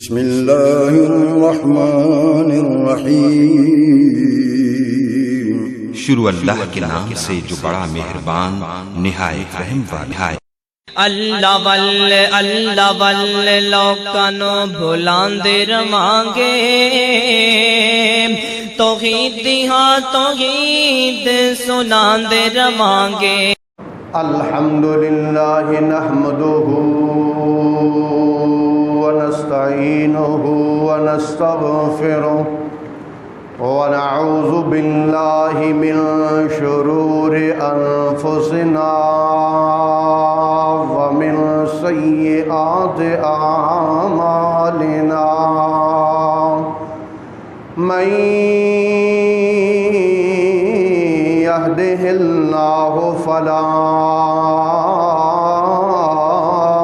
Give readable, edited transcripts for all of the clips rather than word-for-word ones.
بسم اللہ الرحمن الرحیم۔ شروع اللہ کے نام سے جو بڑا مہربان نہایت رحم والا ہے۔ اللہ واللہ لوکانو بھلاندے رمانگے، توحید دیہاں توحید سناندے رمانگے۔ الحمدللہ نحمدہ ونستعینہ ونستغفرہ ونعوذ باللہ من شرور انفسنا ومن سیئات اعمالنا، من یہدہ اللہ فلا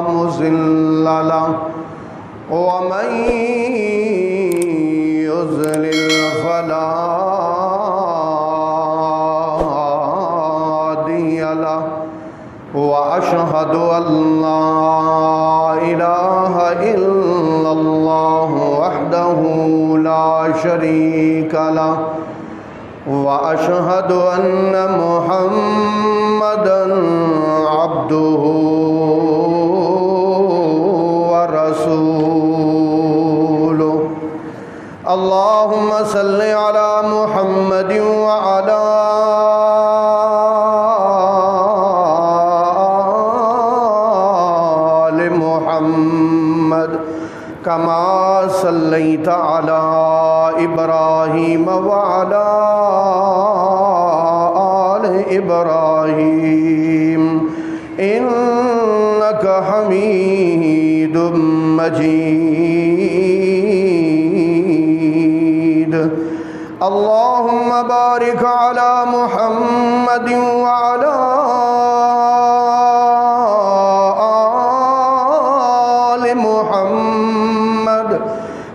مضل لہ ومن يضلل فلا هادي له، وأشهد أن لا إله إلا الله وحده لا شريك له، وأشهد أن محمدًا عبده ورسوله۔ اللهم صل على محمد وعلى آل محمد كما صليت على إبراهيم وعلى آل إبراهيم إنك حميد مجيد۔ اللهم بارك على محمد وعلى آل محمد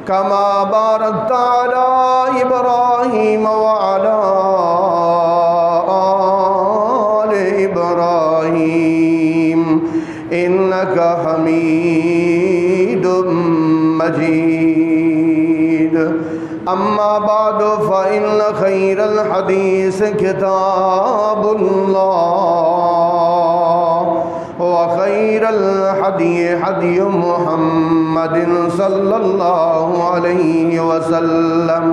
كما باركت على إبراهيم وعلى آل إبراهيم إنك حميد مجيد۔ أما بعد فإن خير الحديث كتاب الله، وخير الهدي هدي محمد صلى الله عليه وسلم،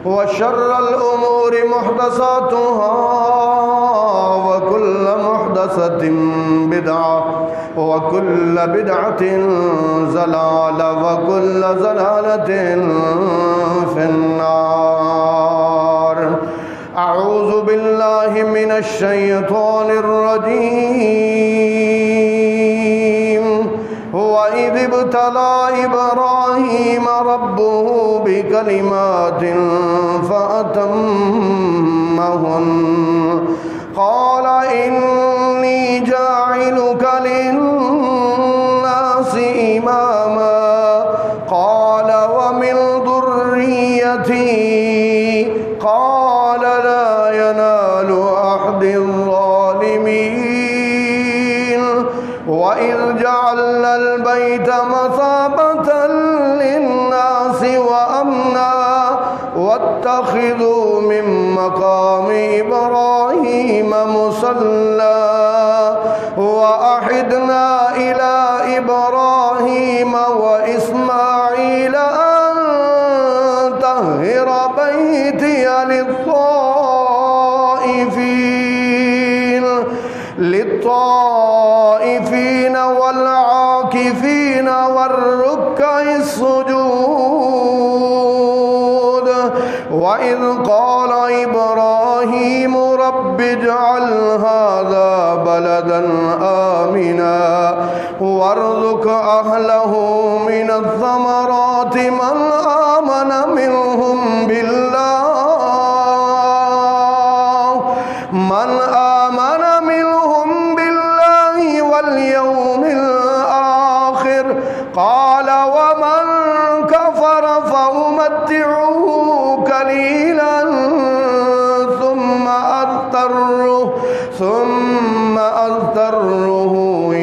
وشر الأمور محدثاتها، وكل محدثة بدعة، وكل بدعة ضلالة، وكل ضلالة في النار۔ أعوذ بالله من الشيطان الرجيم۔ وَإِذِ ابْتَلَى إِبْرَاهِيمَ رَبُّهُ بِكَلِمَاتٍ فَأَتَمَّهُنَّ، قَالَ إِنِّي جَاعِلُكَ لِلنَّاسِ إِمَامًا، قَالَ وَمِنْ ذُرِّيَّتِي، قَالَ لَا يَنَالُ عَهْدِ الظَّالِمِينَ۔ وَإِذْ جَعَلْنَا الْبَيْتَ مَثَابَةً لِلنَّاسِ وَأَمْنًا وَاتَّخِذُوا مِن مَّقَامِ إِبْرَاهِيمَ مُصَلًّى، وَأَعِدْنَا إِلَى إِبْرَاهِيمَ وَإِسْمَاعِيلَ أَن طَهِّرَ بَيْتِيَ للطائفين والعاكفين والركع السجود۔ وإذ قال إبراهيم رب اجعل هذا بلدا آمنا وارزق أهله من الثمرات من آمن منهم واليوم الآخر، قال ومن كفر فأمتعه قليلا ثم أضطره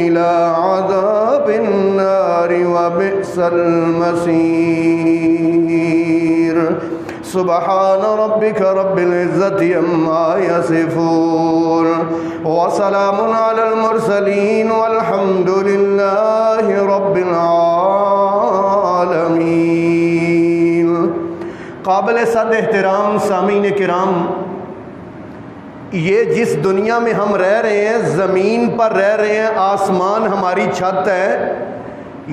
إلى عذاب النار وبئس المصير سبحان ربك رب العزة عما يصفون وسلام على المرسلين والحمد لله رب العالمين۔ قابل صد احترام سامعین کرام، یہ جس دنیا میں ہم رہ رہے ہیں، زمین پر رہ رہے ہیں، آسمان ہماری چھت ہے،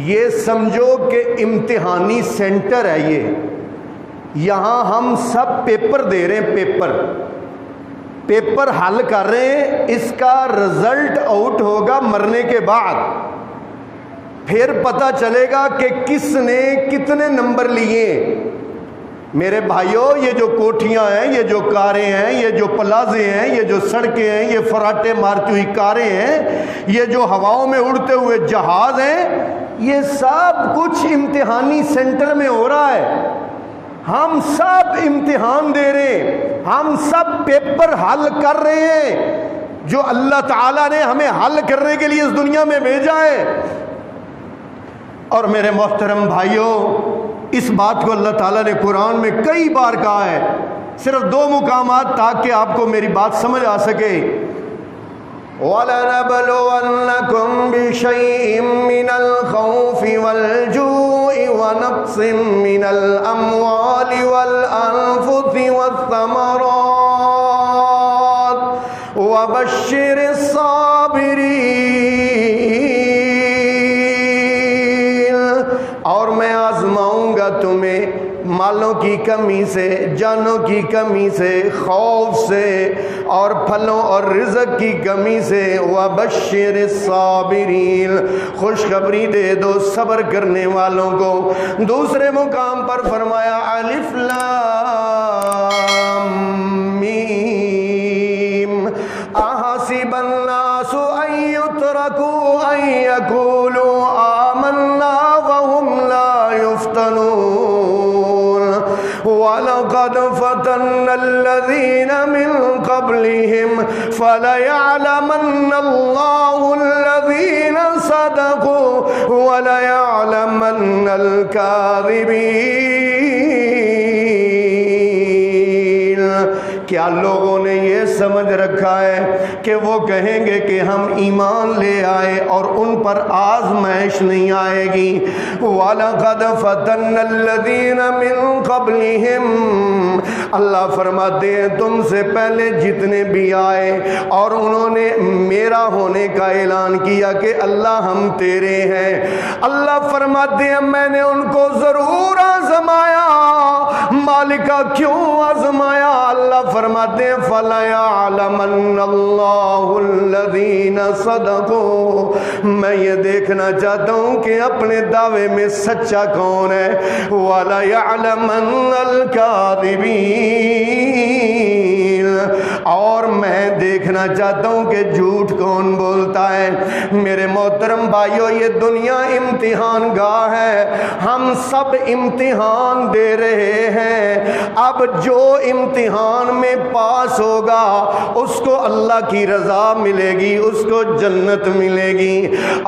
یہ سمجھو کہ امتحانی سینٹر ہے۔ یہاں ہم سب پیپر دے رہے ہیں، پیپر حل کر رہے ہیں، اس کا رزلٹ آؤٹ ہوگا مرنے کے بعد، پھر پتہ چلے گا کہ کس نے کتنے نمبر لیے۔ میرے بھائیوں، یہ جو کوٹھیاں ہیں، یہ جو کاریں ہیں، یہ جو پلازے ہیں، یہ جو سڑکیں ہیں، یہ فراٹے مارتی ہوئی کاریں ہیں، یہ جو ہواؤں میں اڑتے ہوئے جہاز ہیں، یہ سب کچھ امتحانی سینٹر میں ہو رہا ہے۔ ہم سب امتحان دے رہے ہیں، ہم سب پیپر حل کر رہے ہیں جو اللہ تعالیٰ نے ہمیں حل کرنے کے لیے اس دنیا میں بھیجا ہے۔ اور میرے محترم بھائیوں، اس بات کو اللہ تعالیٰ نے قرآن میں کئی بار کہا ہے، صرف 2 مقامات تاکہ آپ کو میری بات سمجھ آ سکے۔ وَلَنَبْلُوَنَّكُمْ بِشَيْءٍ مِّنَ الْخَوْفِ وَالْجُوعِ وَنَقْصٍ مِّنَ الْأَمْوَالِ وَالْأَنفُسِ وَالثَّمَرَاتِ وَبَشِّرِ الصَّابِرِينَ۔ اور میں آزماؤں گا تمہیں مالوں کی کمی سے، جانوں کی کمی سے، خوف سے، اور پھلوں اور رزق کی کمی سے۔ وَبَشِّرِ الصَّابِرِينَ، خوشخبری دے دو صبر کرنے والوں کو۔ دوسرے مقام پر فرمایا الف لام میم احسب الناس ان يتركوا ان يقولوا آمنا وهم لا يفتنون وَلَقَدْ فَتَنَّا الَّذِينَ مِنْ قَبْلِهِمْ فَلَيَعْلَمَنَّ اللَّهُ الَّذِينَ صَدَقُوا وَلَيَعْلَمَنَّ الْكَاذِبِينَ۔ کیا لوگوں نے یہ سمجھ رکھا ہے کہ وہ کہیں گے کہ ہم ایمان لے آئے اور ان پر آزمائش نہیں آئے گی؟ وَلَقَدْ فَتَنَّا الَّذِينَ مِنْ قَبْلِهِمْ، اللہ فرماتے ہیں تم سے پہلے جتنے بھی آئے اور انہوں نے میرا ہونے کا اعلان کیا کہ اللہ ہم تیرے ہیں، اللہ فرماتے ہیں میں نے ان کو ضرور آزمایا۔ مالکہ کیوں آزمایا؟ اللہ فرماتے ہیں فَلَيَعْلَمَنَّ اللَّهُ الَّذِينَ صَدَقُوا، میں یہ دیکھنا چاہتا ہوں کہ اپنے دعوے میں سچا کون ہے، وَلَيَعْلَمَنَّ الْكَاذِبِينَ، اور میں دیکھنا چاہتا ہوں کہ جھوٹ کون بولتا ہے۔ میرے محترم بھائیوں، یہ دنیا امتحان گاہ ہے، ہم سب امتحان دے رہے ہیں۔ اب جو امتحان میں پاس ہوگا اس کو اللہ کی رضا ملے گی، اس کو جنت ملے گی،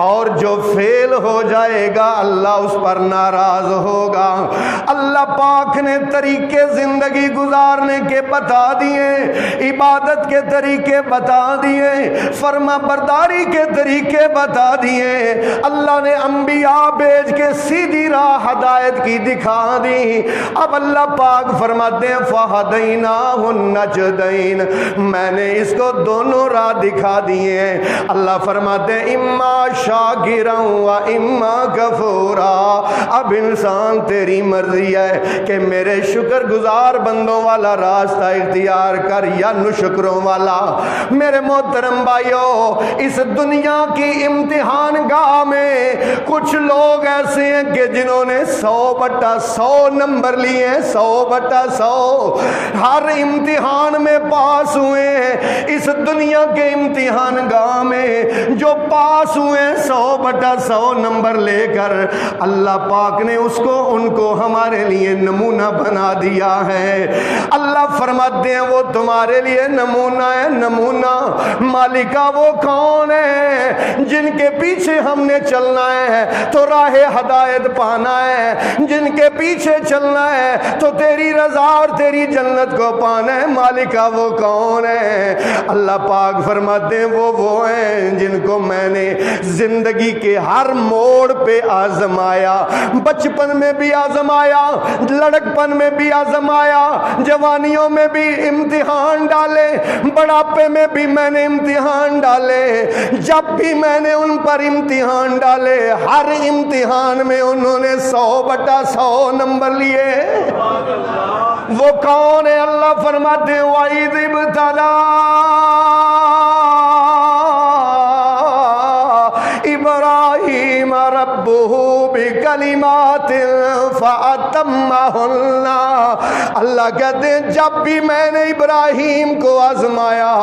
اور جو فیل ہو جائے گا اللہ اس پر ناراض ہوگا۔ اللہ پاک نے طریقے زندگی گزارنے کے بتا دیے، عبادت کے طریقے بتا دیے، فرما برداری کے طریقے بتا دیے، اللہ نے انبیاء بھیج کے سیدھی راہ ہدایت کی دکھا دی۔ اب اللہ پاک فرماتے ہیں فَهَدَيْنَاهُ النَّجْدَيْنِ، میں نے اس کو دونوں راہ دکھا دیے ہیں۔ اللہ فرماتے ہیں اما شاکرا و اما کفورا، اب انسان تیری مرضی ہے کہ میرے شکر گزار بندوں والا راستہ اختیار کر یا نشکروں والا۔ میرے محترم بھائیوں، اس دنیا کی امتحان گاہ میں کچھ لوگ ایسے ہیں کہ جنہوں نے 100/100 نمبر لیے ہیں، 100/100 ہر امتحان میں پاس ہوئے ہیں۔ اس دنیا کے امتحان گاہ میں جو پاس ہوئے ہیں 100/100 نمبر لے کر، اللہ پاک نے ان کو ہمارے لیے نمونہ بنا دیا ہے۔ اللہ فرماتے ہیں وہ تمہارے لیے نمونہ ہے نمونہ۔ مالکہ وہ کون ہے جن کے پیچھے ہم نے چلنا ہے تو راہ ہدایت پانا ہے، جن کے پیچھے چلنا ہے تو تیری رضا اور تیری جنت کو پانا ہے۔ مالکہ وہ کون ہے؟ اللہ پاک فرماتے ہیں وہ ہیں جن کو میں نے زندگی کے ہر موڑ پہ آزمایا، بچپن میں بھی آزمایا، لڑکپن میں بھی آزمایا، جوانیوں میں بھی امتحان ڈالے، بڑھاپے میں بھی میں نے امتحان ڈالے۔ جب بھی میں نے ان پر امتحان ڈالے ہر امتحان میں انہوں نے 100/100 نمبر لیے۔ وہ کون ہے؟ اللہ فرماتے ہیں وَإِذِ ابْتَلَىٰ إِبْرَاهِيمَ رَبُّهُ بِكَلِمَاتٍ فَأَتَمَّهُنَّ۔ اللہ کہتے ہیں جب بھی میں نے ابراہیم کو آزمایا،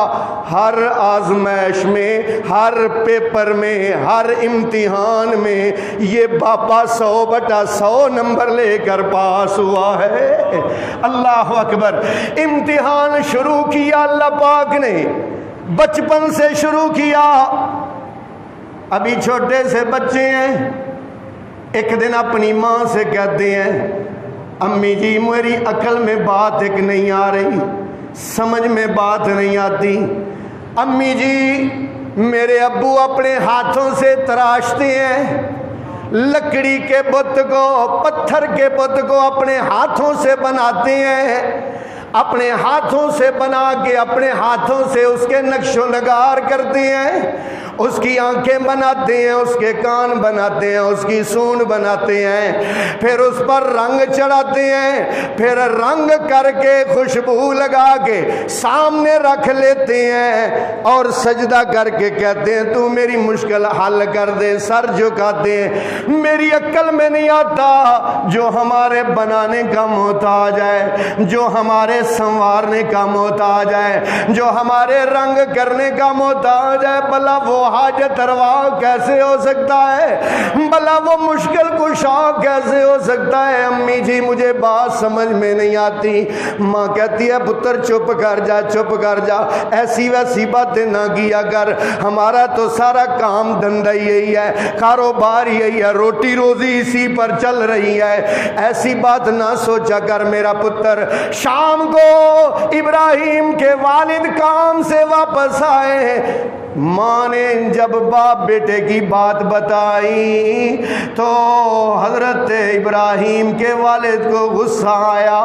ہر آزمائش میں، ہر پیپر میں، ہر امتحان میں یہ باپا 100/100 نمبر لے کر پاس ہوا ہے۔ اللہ اکبر۔ امتحان شروع کیا اللہ پاک نے، بچپن سے شروع کیا۔ ابھی چھوٹے سے بچے ہیں، ایک دن اپنی ماں سے کہتے ہیں امی جی میری عقل میں بات ایک نہیں آ رہی، سمجھ میں بات نہیں آتی، امی جی میرے ابو اپنے ہاتھوں سے تراشتے ہیں، لکڑی کے بت کو، پتھر کے بت کو اپنے ہاتھوں سے بناتے ہیں، اپنے ہاتھوں سے بنا کے اپنے ہاتھوں سے اس کے نقش و نگار کرتے ہیں، اس کی آنکھیں بناتے ہیں، اس کے کان بناتے ہیں، اس کی سونڈ بناتے ہیں، پھر اس پر رنگ چڑھاتے ہیں، پھر رنگ کر کے خوشبو لگا کے سامنے رکھ لیتے ہیں اور سجدہ کر کے کہتے ہیں تو میری مشکل حل کر دے، سر جھکاتے ہیں۔ میری عقل میں نہیں آتا جو ہمارے بنانے کا محتاج ہے، جو ہمارے سنوارنے کا محتاج ہے، جو ہمارے رنگ کرنے کا محتاج ہے، بھلا وہ حاجت روا کیسے ہو سکتا ہے؟ بھلا وہ مشکل کشا کیسے ہو سکتا ہے؟ امی جی مجھے بات سمجھ میں نہیں آتی۔ ماں کہتی ہے پتر چپ کر جا، چپ کر جا، ایسی ویسی باتیں نہ کیا کر، ہمارا تو سارا کام دھندا یہی ہے، کاروبار یہی ہے، روٹی روزی اسی پر چل رہی ہے، ایسی بات نہ سوچا کر میرا پتر۔ شام کو ابراہیم کے والد کام سے واپس آئے، ماں نے جب باپ بیٹے کی بات بتائی تو حضرت ابراہیم کے والد کو غصہ آیا،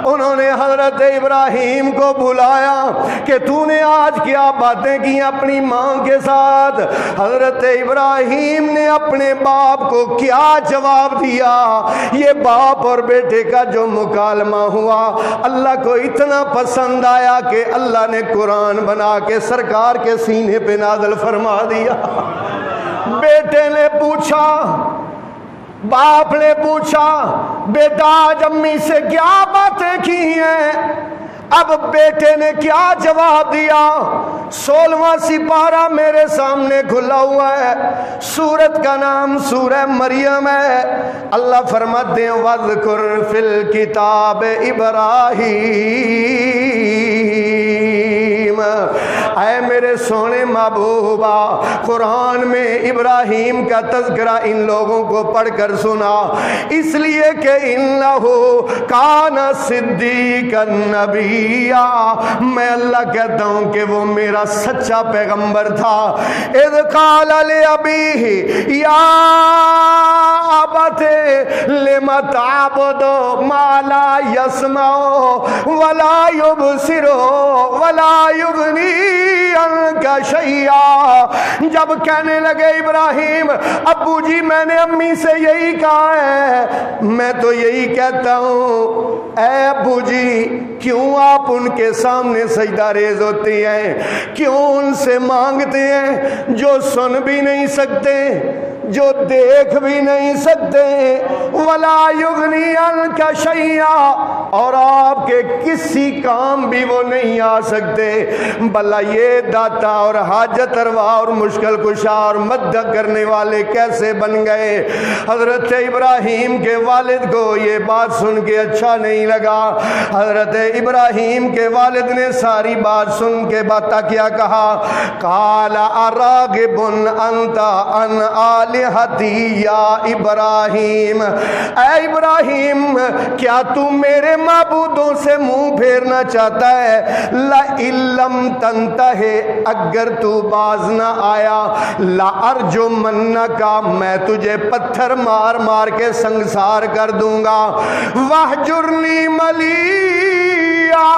انہوں نے حضرت ابراہیم کو بلایا کہ تو نے آج کیا باتیں کی اپنی ماں کے ساتھ؟ حضرت ابراہیم نے اپنے باپ کو کیا جواب دیا؟ یہ باپ اور بیٹے کا جو مکالمہ ہوا اللہ کو اتنا پسند آیا کہ اللہ نے قرآن بنا کے سرکار کے سینے پہ نازل فرما دیا۔ بیٹے نے پوچھا، باپ نے پوچھا بیٹا آج امی سے کیا باتیں کی ہیں؟ اب بیٹے نے کیا جواب دیا؟ 16واں سپارہ میرے سامنے کھلا ہوا ہے، سورت کا نام سورہ مریم ہے۔ اللہ فرماتے ہیں وَاذْكُرْ فِي الْكِتَابِ إِبْرَاهِيمَ، اے میرے سونے محبوبہ قرآن میں ابراہیم کا تذکرہ ان لوگوں کو پڑھ کر سنا، اس لیے کہ انَّهُ كَانَ صِدِّيقًا نَبِيًّا، میں اللہ کہتا ہوں کہ وہ میرا سچا پیغمبر تھا۔ اذ قال لأبيه يا أبت لم تعبد ما لا يسمع ولا يبصر ولا يغني عنك شيئا، جب کہنے لگے ابراہیم ابو جی میں نے امی سے یہی کہا ہے، میں تو یہی کہتا ہوں اے ابو جی کیوں آپ ان کے سامنے سجدہ ریز ہوتے ہیں؟ کیوں ان سے مانگتے ہیں جو سن بھی نہیں سکتے، جو دیکھ بھی نہیں سکتے، ولا یغنی عنک شیئا، اور آپ کے کسی کام بھی وہ نہیں آ سکتے، بھلا یہ داتا اور حاجت روا اور مشکل کشا اور مدد کرنے والے کیسے بن گئے؟ حضرت ابراہیم کے والد کو یہ بات سن کے اچھا نہیں لگا۔ حضرت ابراہیم کے والد نے ساری بات سن کے بتا کیا کہا؟ قال اراغب انت عن آلہتی یا ابراہیم، اے ابراہیم کیا تو میرے معبودوں سے منہ پھیرنا چاہتا ہے؟ لئن لم تنتہ، اگر تو باز نہ آیا، لأرجمنک، میں تجھے پتھر مار مار کے سنگسار کر دوں گا، واہجرنی ملیا،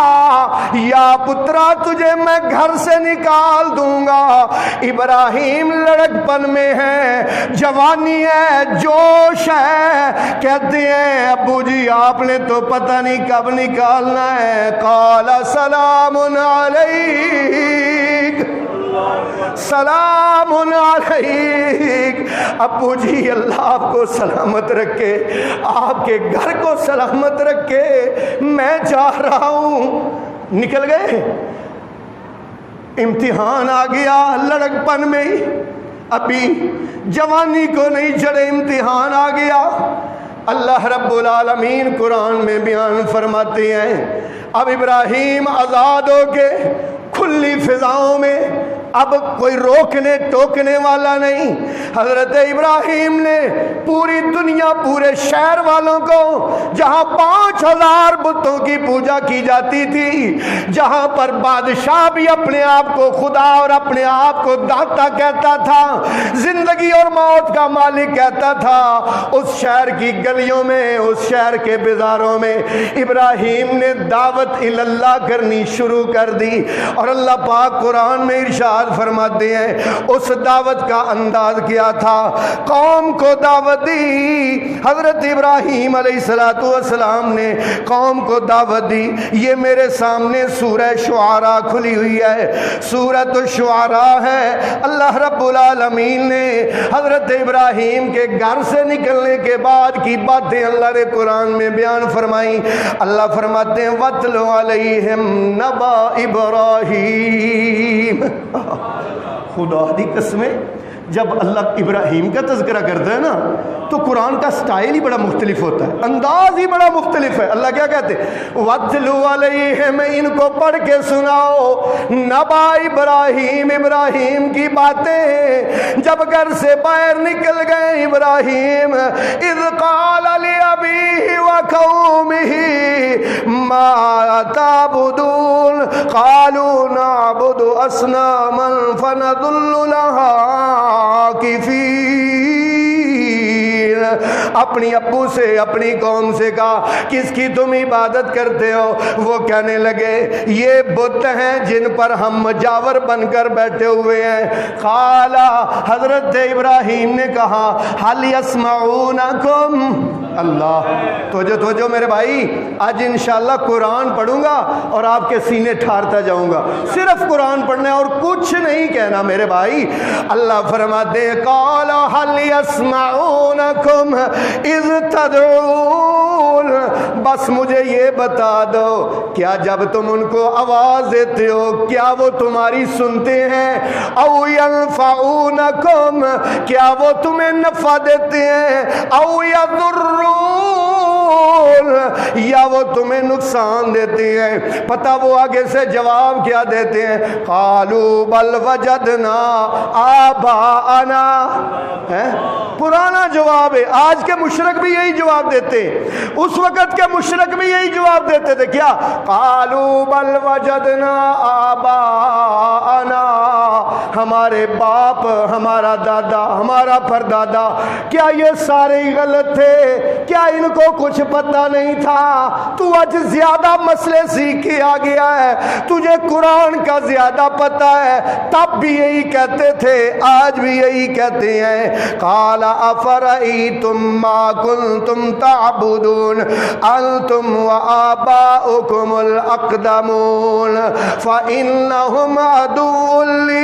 یا پترا تجھے میں گھر سے نکال دوں گا۔ ابراہیم لڑک پن میں ہے، جوانی ہے، جوش ہے، کہتے ہیں ابو جی آپ نے تو پتہ نہیں کب نکالنا ہے۔ قال سلام علیک، سلام علیک، ابو جی اللہ آپ کو سلامت رکھے، آپ کے گھر کو سلامت رکھے، میں جا رہا ہوں۔ نکل گئے، امتحان آ گیا لڑک پن میں، ابھی جوانی کو نہیں چڑھے، امتحان آ گیا۔ اللہ رب العالمین قرآن میں بیان فرماتے ہیں، اب ابراہیم آزاد ہو کے کھلی فضاؤں میں، اب کوئی روکنے ٹوکنے والا نہیں۔ حضرت ابراہیم نے پوری دنیا، پورے شہر والوں کو، جہاں 5000 بتوں کی پوجا کی جاتی تھی، جہاں پر بادشاہ بھی اپنے آپ کو خدا اور اپنے آپ کو داتا کہتا تھا، زندگی اور موت کا مالک کہتا تھا، اس شہر کی گلیوں میں، اس شہر کے بازاروں میں ابراہیم نے دعوت اللہ کرنی شروع کر دی۔ اور اللہ پاک قرآن میں ارشاد فرماتے ہیں اس دعوت کا انداز کیا تھا، قوم کو دعوت دی۔ حضرت ابراہیم علیہ السلام نے قوم کو دعوت دی۔ یہ میرے سامنے سورہ شعراء کھلی ہوئی ہے، سورۃ الشعراء ہے۔ اللہ رب العالمین نے حضرت ابراہیم کے گھر سے نکلنے کے بعد کی باتیں اللہ نے قرآن میں بیان فرمائی۔ اللہ فرماتے ہیں وَاتْلُ عَلَيْهِمْ نَبَأَ ابراہیم۔ خدا دی قسمیں، جب اللہ ابراہیم کا تذکرہ کرتا ہے نا تو قرآن کا سٹائل ہی بڑا مختلف ہوتا ہے، انداز ہی بڑا مختلف ہے۔ اللہ کیا کہتے ہیں؟ وَاتْلُ عَلَيْهِمْ، ان کو پڑھ کے سناؤ، نبا ابراہیم، ابراہیم کی باتیں، جب گھر سے باہر نکل گئے ابراہیم، اذ قال لأبیہ وقومہ ما تعبدون قالوا نعبد اصناما فنظل لها عاکفین۔ اپنی ابو سے، اپنی قوم سے کہا کس کی تم عبادت کرتے ہو؟ وہ کہنے لگے یہ بت ہیں جن پر ہم مجاور بن کر بیٹھے ہوئے ہیں۔ قال، حضرت ابراہیم نے کہا هل يسمعونکم؟ اللہ توجہ میرے بھائی، آج انشاءاللہ قرآن پڑھوں گا اور آپ کے سینے ٹھارتا جاؤں گا، صرف قرآن پڑھنا ہے اور کچھ نہیں کہنا میرے بھائی۔ اللہ فرماتے ہیں قال هل يسمعونکم اذ تدعون، بس مجھے یہ بتا دو کیا جب تم ان کو آواز دیتے ہو کیا وہ تمہاری سنتے ہیں؟ او ينفعونکم، کیا وہ تمہیں نفع دیتے ہیں؟ او يضرون، یا وہ تمہیں نقصان دیتے ہیں؟ پتہ وہ آگے سے جواب کیا دیتے ہیں؟ قالوا بل وجدنا آباءنا، پرانا جواب ہے۔ آج کے مشرک بھی یہی جواب دیتے ہیں، اس وقت کے مشرک بھی یہی جواب دیتے تھے، کیا؟ قالوا بل وجدنا آباءنا، ہمارے باپ، ہمارا دادا، ہمارا پردادا، کیا یہ سارے غلط تھے؟ کیا ان کو کچھ پتہ نہیں تھا؟ تو آج زیادہ مسئلے سیکھ کے آ گیا ہے، تجھے قرآن کا زیادہ پتہ ہے، تب بھی یہی کہتے تھے، آج بھی یہی کہتے ہیں۔ قال افرأیتم ما کنتم تعبدون انتم وآباؤکم الاقدمون فإنہم عدو لی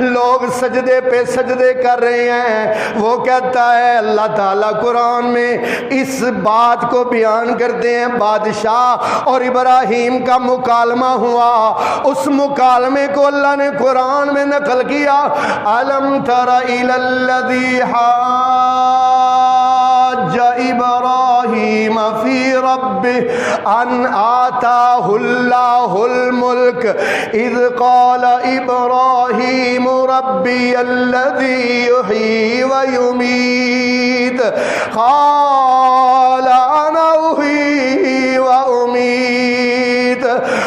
لوگ سجدے پہ سجدے کر رہے ہیں۔ وہ کہتا ہے اللہ تعالیٰ قرآن میں اس بات کو بیان کرتے ہیں، بادشاہ اور ابراہیم کا مکالمہ ہوا، اس مکالمے کو اللہ نے قرآن میں نقل کیا۔ الم تر الی الذی حاج ابراہیم فی ربہ ان آتاہ اللہ الملک اذ قال ابراہیم ربی الذی یحیی ویمیت قال انا احیی وامیت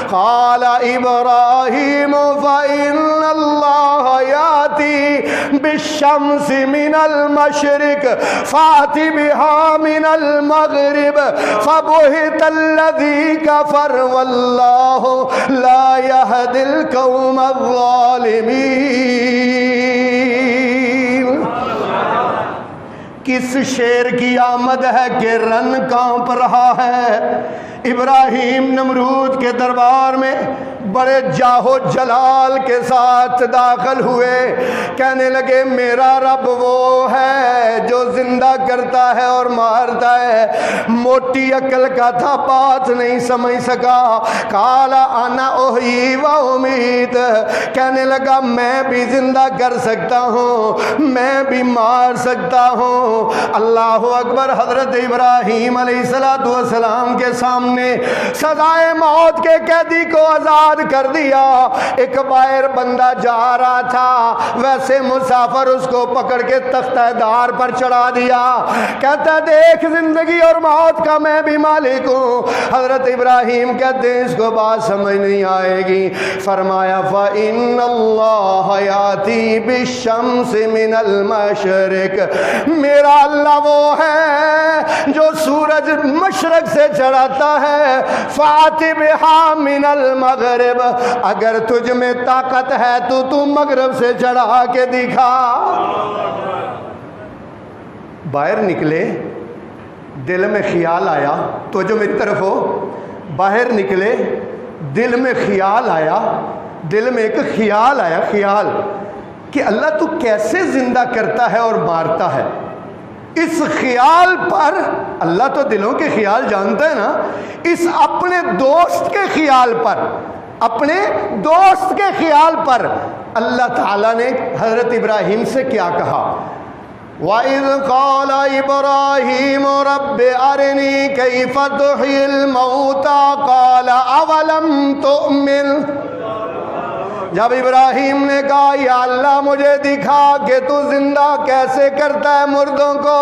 قال ابراہیم فإن اللہ یاتی بالشمس من المشرق فأت بها من المغرب فبہت الذی کفر واللہ لا یہدی القوم الظالمین۔ کس شیر کی آمد ہے کہ رن کانپ رہا ہے؟ ابراہیم نمرود کے دربار میں بڑے جاہو جلال کے ساتھ داخل ہوئے، کہنے لگے میرا رب وہ ہے جو زندہ کرتا ہے اور مارتا ہے۔ موٹی عقل کا تھا، بات نہیں سمجھ سکا۔ قال انا احیی و امیت، کہنے لگا میں بھی زندہ کر سکتا ہوں، میں بھی مار سکتا ہوں۔ اللہ اکبر۔ حضرت ابراہیم علیہ السلام کے سامنے سزائے موت کے قیدی کو آزاد کر دیا۔ ایک باہر بندہ جا رہا تھا، ویسے مسافر اس کو پکڑ کے تختہ دار پر چڑھا دیا، کہتا دیکھ زندگی اور موت کا میں بھی مالک ہوں۔ حضرت ابراہیم کہتے ہیں اس کو بات سمجھ نہیں آئے گی۔ فرمایا فَإِنَّ اللَّهَ يَأْتِي بِالشَّمْسِ مِنَ الْمَشْرِقِ، میرا اللہ وہ ہے جو سورج مشرق سے چڑھاتا ہے۔ فَأْتِ بِهَا مِنَ الْمَغْرِبِ، اگر تجھ میں طاقت ہے تو مغرب سے چڑھا کے دکھا۔ باہر نکلے، دل میں خیال آیا، تو جو میری طرف ہو، باہر نکلے، دل میں خیال آیا، دل میں ایک خیال آیا، خیال کہ اللہ تو کیسے زندہ کرتا ہے اور مارتا ہے۔ اس خیال پر، اللہ تو دلوں کے خیال جانتا ہے نا، اس اپنے دوست کے خیال پر، اپنے دوست کے خیال پر اللہ تعالیٰ نے حضرت ابراہیم سے کیا کہا؟ وَإِذْ قَالَ إِبْرَاهِيمُ رَبِّ أَرِنِي كَيْفَ تُحْيِي الْمَوْتَى قَالَ أَوَلَمْ تُؤْمِنْ، جب ابراہیم نے کہا یا اللہ مجھے دکھا کہ تو زندہ کیسے کرتا ہے مردوں کو،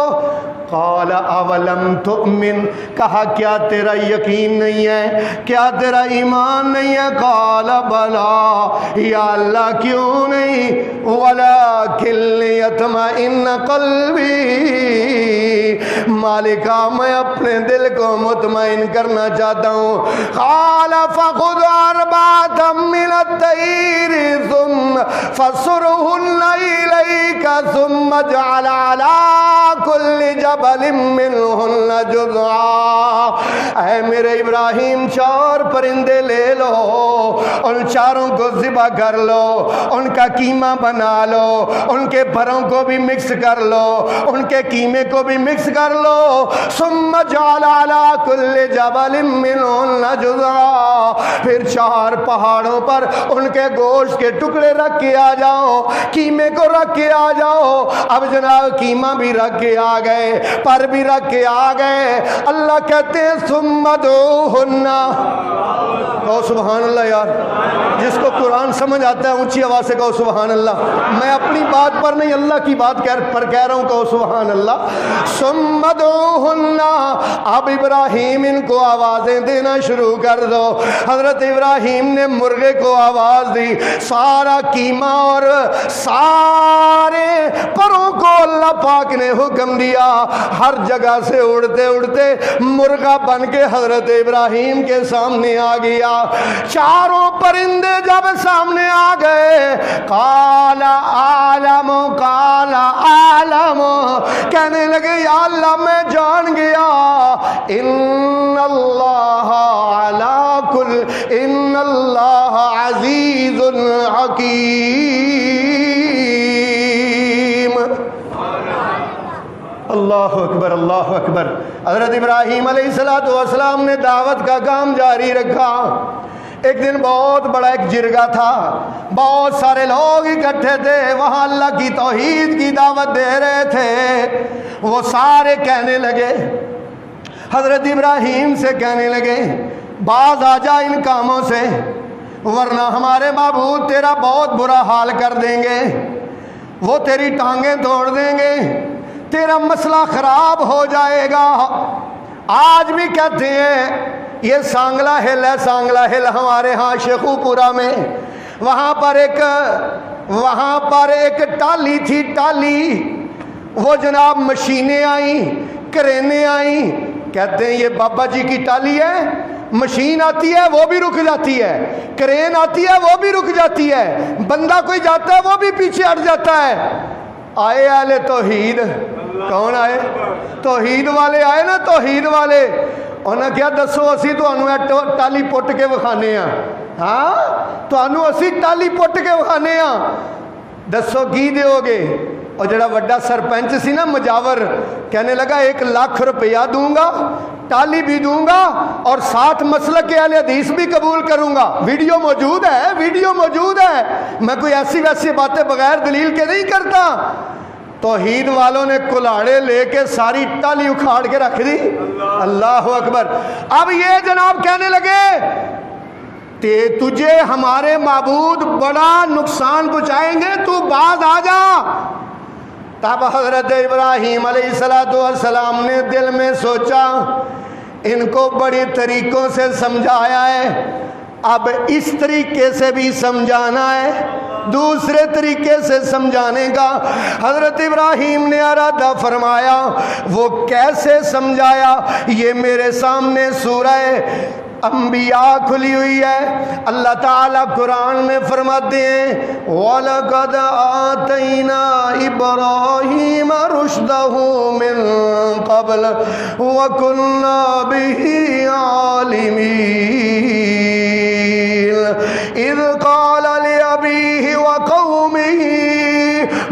قال اولم تؤمن، کہا کیا تیرا یقین نہیں ہے، کیا تیرا ایمان نہیں ہے؟ قال بلا، یا اللہ کیوں نہیں، ولکن لیطمئن قلبی، مالکا میں اپنے دل کو مطمئن کرنا چاہتا ہوں۔ قال فخذ اربعة من الطير ثم فصرهن إليك ثم اجعل على كل جبل منهن جزعا، اے میرے ابراہیم 4 پرندے لے لو، ان چاروں کو ذبح کر لو، ان کا قیمہ بنا لو، ان کے پروں کو بھی مکس کر لو، ان کے قیمے کو بھی مکس کر لو، ثم اجعل على كل جبل منهن جزعا، پھر 4 پہاڑوں پر ان کے گوشت کے ٹکڑے رکھ کے آ جاؤ، قیمے کو رکھ کے آ جاؤ۔ اب جناب قیمہ بھی رکھ کے آ گئے، پر بھی رکھ کے آ گئے۔ اللہ کہتے ہیں ثم ادعوہن، کہو سبحان اللہ یار، جس کو قرآن سمجھ آتا ہے اونچی آواز سے کہو سبحان اللہ، میں اپنی بات پر نہیں اللہ کی بات پر کہہ رہا ہوں، کہو سبحان اللہ۔ ثم ادعوہن، اب ابراہیم ان کو آوازیں دینا شروع کر دو۔ حضرت ابراہیم نے مرغے کو آواز دی، سارا قیمہ اور سارے پروں کو اللہ پاک نے حکم دیا، ہر جگہ سے اڑتے اڑتے مرغا بن کے حضرت ابراہیم کے سامنے آ گیا۔ 4 پرندے جب سامنے آ گئے، قال عالم، قال عالم، کہنے لگے یا اللہ میں جان گیا، ان اللہ علی کل، ان اللہ عزیز حکیم، اللہ اکبر اللہ اکبر۔ حضرت ابراہیم علیہ السلام نے دعوت کا کام جاری رکھا۔ ایک دن بہت بڑا ایک جرگہ تھا، بہت سارے لوگ اکٹھے تھے، وہاں اللہ کی توحید کی دعوت دے رہے تھے۔ وہ سارے کہنے لگے، حضرت ابراہیم سے کہنے لگے باز آ جا ان کاموں سے، ورنہ ہمارے معبود تیرا بہت برا حال کر دیں گے، وہ تیری ٹانگیں توڑ دیں گے، تیرا مسئلہ خراب ہو جائے گا۔ آج بھی کہتے ہیں یہ سانگلا ہل ہے، سانگلا ہل ہمارے ہاں شیخو پورہ میں، وہاں پر ایک ٹالی تھی، ٹالی، وہ جناب مشینیں آئیں، کرینے آئیں، کہتے ہیں یہ بابا جی کی ٹالی ہے، مشین آتی ہے وہ بھی رک جاتی ہے، کرین آتی ہے وہ بھی رک جاتی ہے، بندہ کوئی جاتا ہے وہ بھی پیچھے ہٹ جاتا ہے۔ آئے اہل توحید، کون آئے؟ توحید والے آئے نا، توحید والے۔ انہوں نے کیا دسو اسی تو ٹالی پٹ کے وکھانے ہاں، ہاں تو اسی ٹالی پٹ کے وکھانے ہاں، دسو کی دیو گے؟ اور جڑا وڈا سرپنچ سی نا مجاور، کہنے لگا 1 لاکھ روپیہ دوں گا، ٹالی بھی دوں گا اور ساتھ مسلک کے اہل حدیث بھی قبول کروں گا۔ ویڈیو موجود ہے، ویڈیو موجود ہے، میں کوئی ایسی ویسی باتیں بغیر دلیل کے نہیں کرتا۔ توحید والوں نے کلاڑے لے کے ساری ٹالی اکھاڑ کے رکھ دی۔ اللہ اکبر۔ اب یہ جناب کہنے لگے تجھے ہمارے معبود بڑا نقصان پہنچائیں گے، تو باز آ جا۔ تب حضرت ابراہیم علیہ السلام نے دل میں سوچا ان کو بڑے طریقوں سے سمجھایا ہے، اب اس طریقے سے بھی سمجھانا ہے، دوسرے طریقے سے سمجھانے کا۔ حضرت ابراہیم نے ارادہ فرمایا، وہ کیسے سمجھایا؟ یہ میرے سامنے سورہ انبیاء کھلی ہوئی ہے، اللہ تعالیٰ قرآن میں فرماتے ہیں وَلَقَدْ آتَيْنَا إِبْرَاهِيمَ رُشْدَهُ مِن قَبْلُ وَكُنَّا بِهِ عَالِمِينَ إِذْ قَالَ لِأَبِيهِ وَقَوْمِهِ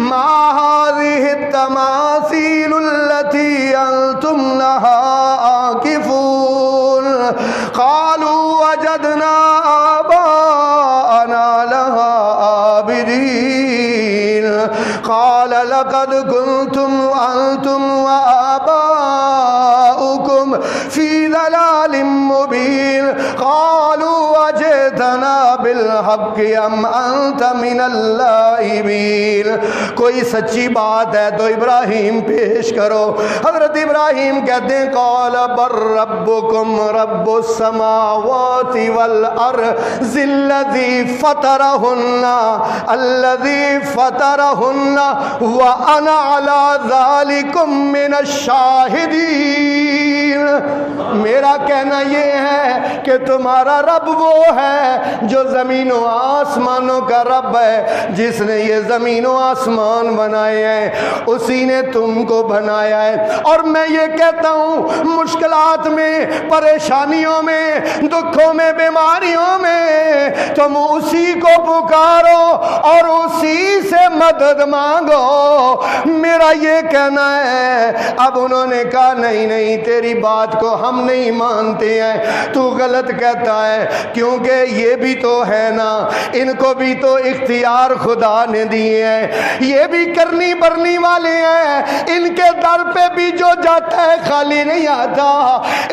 مَا هَذِهِ التَّمَاثِيلُ الَّتِي أَنْتُمْ لَهَا عَاكِفُونَ قالوا وجدنا آباءنا لها عابدين قال لقد كنتم أنتم وآباؤكم في ضلال مبين قالوا وجئتنا بالحق أم أنت من اللاعبين۔ کوئی سچی بات ہے تو ابراہیم پیش کرو۔ حضرت ابراہیم کہتے ہیں قال بر ربكم رب السماوات والارض الذي فطرهن وانا على ذلكم من الشاہدین۔ میرا کہنا یہ ہے کہ تمہارا رب وہ ہے جو زمین و آسمانوں کا رب ہے، جس نے یہ زمین و آسمان بنائے ہیں، اسی نے تم کو بنایا ہے۔ اور میں یہ کہتا ہوں مشکلات میں، پریشانیوں میں، دکھوں میں، بیماریوں میں تم اسی کو پکارو اور اسی سے مدد مانگو۔ میرا یہ کہنا ہے۔ اب انہوں نے کہا نہیں نہیں، تیری بات کو ہم نہیں مانتے ہیں، تو غلط کہتا ہے، کیونکہ یہ بھی تو ہے نا، ان کو بھی تو اختیار خدا نے دیے ہیں، یہ بھی کرنی برنی والے ہیں، ان کے در پہ بھی جو جاتا ہے خالی نہیں آتا،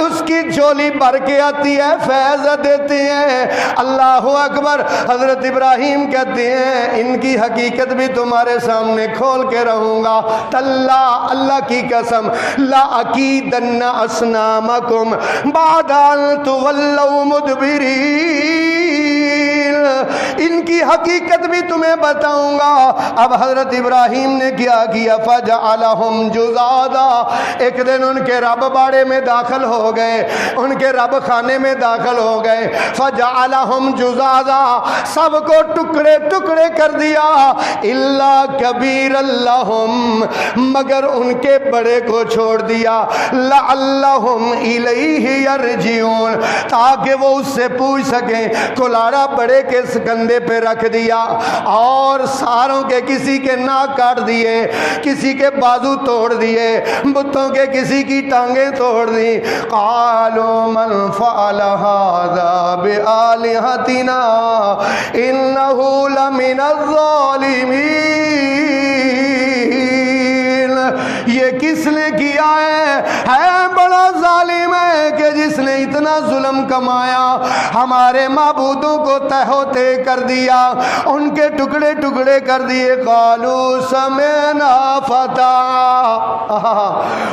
اس کی جھولی بھر کے آتی ہے، فیض دیتے ہیں۔ اللہ اکبر۔ حضرت ابراہیم کہتے ہیں ان کی حقیقت بھی تمہارے سامنے کھول کے رہوں گا، تاللہ اللہ کی قسم لا اکیدن اصنامکم بعد ان تولوا مدبرین، ان کی حقیقت بھی تمہیں بتاؤں گا۔ اب حضرت ابراہیم نے کیا کیا؟ فجعلہم جزادا۔ ایک دن ان کے رب باڑے میں داخل ہو گئے، ان کے رب خانے میں داخل ہو گئے۔ فجعلہم جزادا، سب کو ٹکڑے ٹکڑے کر دیا، الا کبیر لہم، مگر ان کے بڑے کو چھوڑ دیا، لعلہم الیہ یرجعون، تاکہ وہ اس سے پوچھ سکیں کلاڑا بڑے کے کندھے پہ رکھ دیا اور ساروں کے کسی کے ناک کاٹ دیے، کسی کے بازو توڑ دیے، بتوں کے کسی کی ٹانگیں توڑ دی۔ قالوا من فعل هذا بآلهتنا انه لمن الظالمین، یہ کس نے کیا ہے بڑا ظالم ہے کہ جس نے اتنا ظلم کمایا، ہمارے معبودوں کو تہ و تہ کر دیا، ان کے ٹکڑے ٹکڑے کر دیے۔ قالوا سمعنا فتى،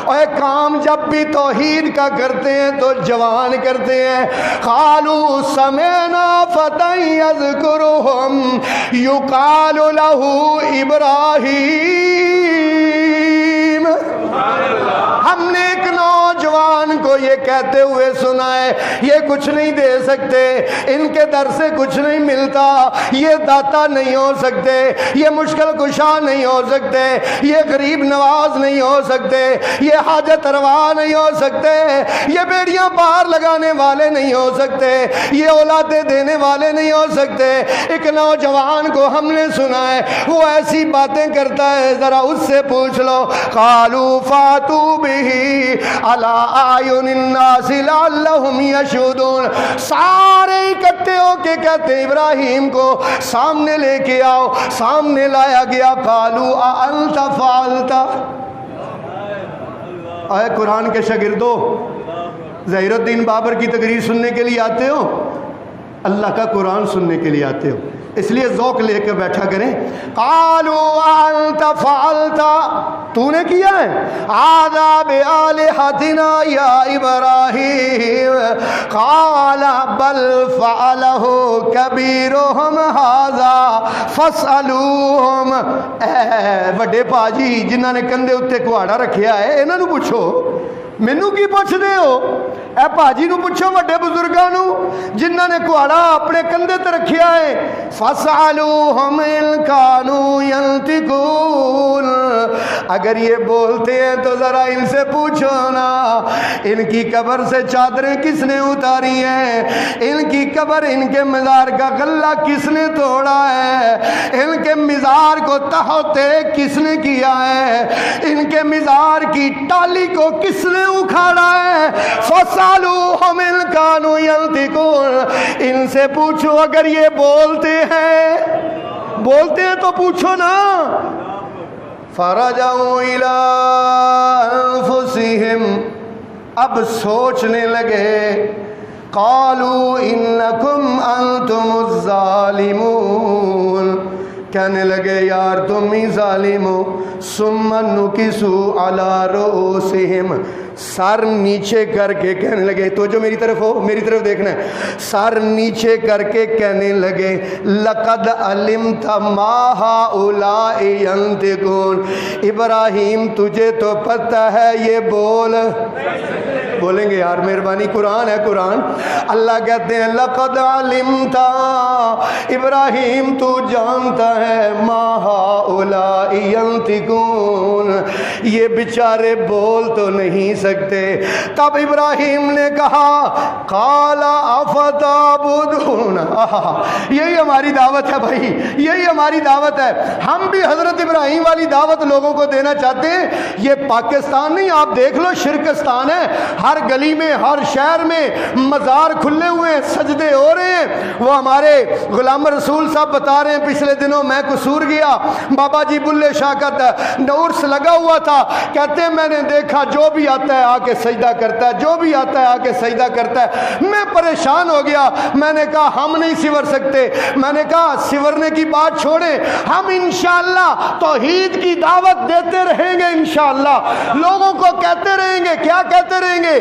اور کام جب بھی توحید کا کرتے ہیں تو جوان کرتے ہیں۔ قالوا سمعنا فتى يذكرهم يقال له ابراہیم، ہم نے ایک نوجوان کو یہ کہتے ہوئے سنا ہے، یہ کچھ نہیں دے سکتے، ان کے در سے کچھ نہیں ملتا، یہ داتا نہیں ہو سکتے، یہ مشکل کشا نہیں ہو سکتے، یہ غریب نواز نہیں ہو سکتے، یہ حاجت روا نہیں ہو سکتے، یہ بیڑیاں پار لگانے والے نہیں ہو سکتے، یہ اولادیں دینے والے نہیں ہو سکتے۔ ایک نوجوان کو ہم نے سنا ہے وہ ایسی باتیں کرتا ہے، ذرا اس سے پوچھ لو۔ قالوا فاتوا به على اعین الناس لعلهم یشهدون، سارے اکٹھے ہو کے کہتے ہیں ابراہیم کو سامنے لے کے آؤ، سامنے لایا گیا۔ قالوا اانت فعلت، اے قرآن کے شاگردو، ظہیر الدین بابر کی تقریر سننے کے لیے آتے ہو، اللہ کا قرآن سننے کے لیے آتے ہو، اس لیے ذوق لے کے بیٹھا کریں۔ قالوا انت فعلت، تو نے کیا ہے، هذا بآلهتنا یا ابراہیم، قال بل فعله كبيرهم هذا فاسألوهم، اے بڑے پاجی جنہاں نے کندھے اتنے کہاڑا رکھیا ہے انہاں نو پوچھو، مینوں کی پوچھ دے ہو؟ اے پاجی نو پوچھو، وڈے بزرگاں نو جنہاں نے کہاڑا اپنے کندھے تے رکھیا ہے۔ فاسألوهم ان كانوا ينطقون، اگر یہ بولتے ہیں تو ذرا ان سے پوچھو نا، ان کی قبر سے چادریں کس نے اتاری ہیں، ان کی قبر، ان کے مزار کا غلہ کس نے توڑا ہے، ان کے مزار کو تہ و تہ کس نے کیا ہے، ان کے مزار کی ٹالی کو کس نے اکھاڑا ہے۔ فَاسْأَلُوهُمْ إِن كَانُوا يَنطِقُونَ، ان سے پوچھو اگر یہ بولتے ہیں تو پوچھو نا۔ فَرَجَعُوا إِلَىٰ أَنفُسِهِمْ، اب سوچنے لگے۔ قَالُوا إِنَّكُمْ أَنْتُمُ الظَّالِمُونَ، کہنے لگے یار تم ہی ظالم ہو۔ ثُمَّ نُكِسُوا عَلَىٰ رُؤُوسِهِمْ، سر نیچے کر کے کہنے لگے، تو جو میری طرف ہو، میری طرف دیکھنا ہے، سر نیچے کر کے کہنے لگے لَقَدْ عَلِمْتَ مَا هَؤُلَاءِ يَنطِقُونَ، ابراہیم تجھے تو پتہ ہے یہ بولیں گے یار، مہربانی، قرآن ہے قرآن۔ اللہ کہتے ہیں لَقَدْ عَلِمْتَ، ابراہیم تو جانتا ہے، مَا هَؤُلَاءِ يَنطِقُونَ، یہ بیچارے بول تو نہیں سکتے۔ تب ابراہیم نے کہا قَالَ أَفَتَعْبُدُونَ، یہی ہماری دعوت ہے بھائی، یہی ہماری دعوت ہے، ہم بھی حضرت ابراہیم والی دعوت لوگوں کو دینا چاہتے ہیں۔ یہ پاکستان نہیں، آپ دیکھ لو شرکستان ہے، ہر گلی میں، ہر شہر میں مزار کھلے ہوئے ہیں، سجدے ہو رہے ہیں۔ وہ ہمارے غلام رسول صاحب بتا رہے ہیں، پچھلے دنوں میں قصور گیا، بابا جی بلے شاہ کا نورس لگا ہوا تھا، کہتے ہیں میں نے دیکھا جو بھی آتا ہے آ کے سجدہ کرتا ہے، جو بھی آتا ہے آ کے سجدہ کرتا ہے۔ میں پریشان ہو گیا، میں نے کہا ہم نہیں سور سکتے، میں نے کہا سورنے کی بات چھوڑیں، ہم انشاءاللہ توحید کی دعوت دیتے رہیں گے، انشاءاللہ لوگوں کو کہتے رہیں گے، کیا کہتے رہیں گے؟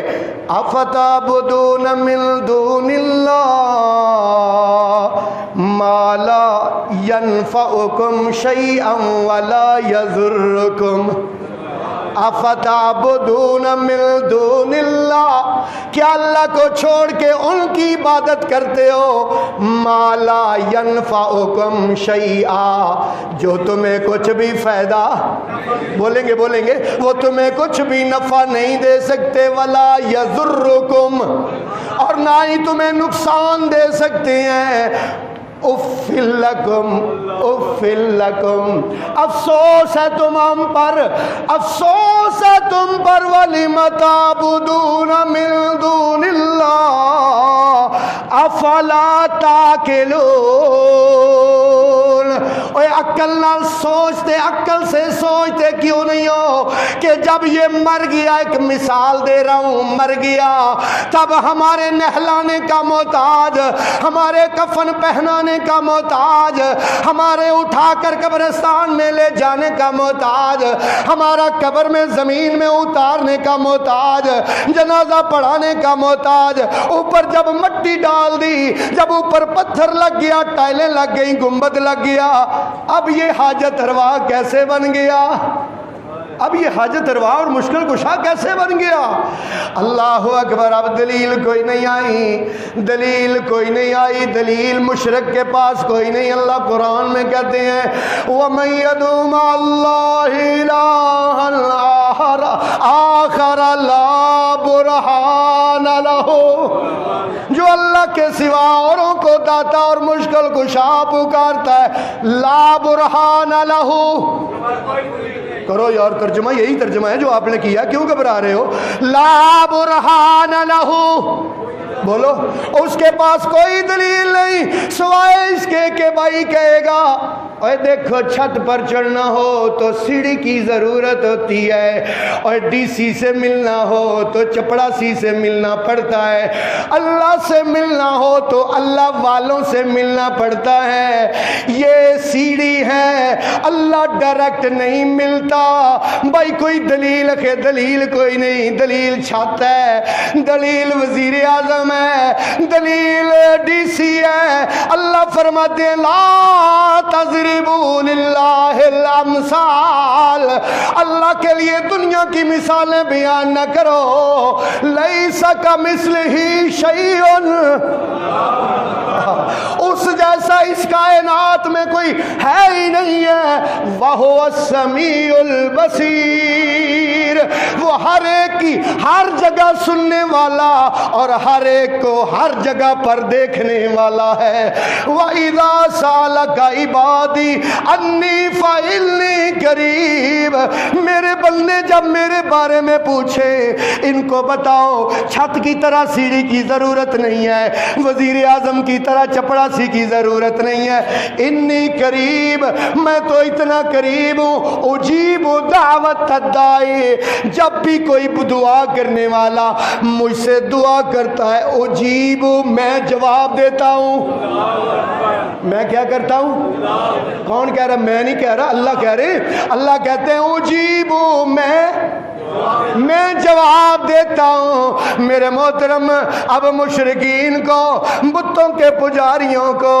افتعبدون من دون اللہ ما لا ينفعكم شيئا ولا يضركم، افتعبدون من دون اللہ، کیا اللہ کو چھوڑ کے ان کی عبادت کرتے ہو، ما لا ينفعكم شیئا، جو تمہیں کچھ بھی فائدہ، بولیں گے وہ تمہیں کچھ بھی نفع نہیں دے سکتے، ولا يضركم، اور نہ ہی تمہیں نقصان دے سکتے ہیں۔ اُفِّل لَکُم اُفِّل لَکُم، افسوس ہے تم ہم پر، افسوس ہے تم پر، وَلِمَ تَعْبُدُونَ مِن دُونِ اللَّهِ افلا تاکلون۔ اوے عقل نال سوچتے، عقل سے سوچتے کیوں نہیں ہو کہ جب یہ مر گیا، ایک مثال دے رہا ہوں، مر گیا تب ہمارے نہلانے کا محتاج، ہمارے کفن پہنانے کا محتاج، ہمارے اٹھا کر قبرستان میں لے جانے کا محتاج، ہمارا قبر میں زمین میں اتارنے کا محتاج، جنازہ پڑھانے کا محتاج۔ اوپر جب مٹی ڈال دی، جب اوپر پتھر لگ گیا، ٹائلیں لگ گئی، گنبد لگ گیا، اب یہ حاجت روا کیسے بن گیا؟ اب یہ حاجت روا اور مشکل کشا کیسے بن گیا؟ اللہ اکبر۔ اب دلیل کوئی نہیں آئی، دلیل کوئی نہیں آئی، دلیل مشرک کے پاس کوئی نہیں۔ اللہ قرآن میں کہتے ہیں وَمَن يَدْعُ مَعَ اللَّهِ إِلَٰهًا آخَرَ لَا بُرْهَانَ لَهُ، جو اللہ کے سوا اوروں کو داتا اور مشکل کشا پکارتا ہے، لا برہان لہو۔ کرو یار ترجمہ، یہی ترجمہ ہے جو آپ نے کیا، کیوں گھبرا رہے ہو؟ لا برہان لہو، بولو اس کے پاس کوئی دلیل نہیں سوائے اس کے کہ بھائی کہے گا اور دیکھو چھت پر چڑھنا ہو تو سیڑھی کی ضرورت ہوتی ہے، اور ڈی سی سے ملنا ہو تو چپڑاسی سے ملنا پڑتا ہے، اللہ سے ملنا ہو تو اللہ والوں سے ملنا پڑتا ہے، یہ سیڑھی ہے، اللہ ڈائریکٹ نہیں ملتا۔ بھائی کوئی دلیل ہے؟ دلیل کوئی نہیں، دلیل چھت ہے، دلیل وزیر اعظم ہے، دلیل ڈی سی ہے۔ اللہ فرماتے ہیں لا تضربوا للہ الامثال، اللہ کے لیے دنیا کی مثالیں بیان نہ کرو، لیس کمثلہ شیء، اس جیسا اس کائنات میں کوئی ہے ہی نہیں ہے، وَهُوَ السَّمِيعُ الْبَصِيرُ، وہ ہر ایک کی ہر جگہ سننے والا اور ہر ایک کو ہر جگہ پر دیکھنے والا ہے۔ وَإِذَا سَأَلَكَ عِبَادِي عَنِّي فَإِنِّي قَرِيبٌ، میرے بندے جب میرے بارے میں پوچھے، ان کو بتاؤ چھت کی طرح سیڑھی کی ضرورت نہیں ہے، وزیر اعظم کی طرح چپڑاسی کی ضرورت نہیں ہے، انی قریب، میں تو اتنا قریب ہوں، اجیب دعوت الداعی، جب بھی کوئی دعا کرنے والا مجھ سے دعا کرتا ہے، اجیب، میں جواب دیتا ہوں۔ میں کیا کرتا ہوں؟ کون کہہ رہا؟ میں نہیں کہہ رہا، اللہ کہہ رہے، اللہ کہتے ہیں اجیب، میں جواب دیتا ہوں۔ میرے محترم، اب مشرکین کو، بتوں کے پجاریوں کو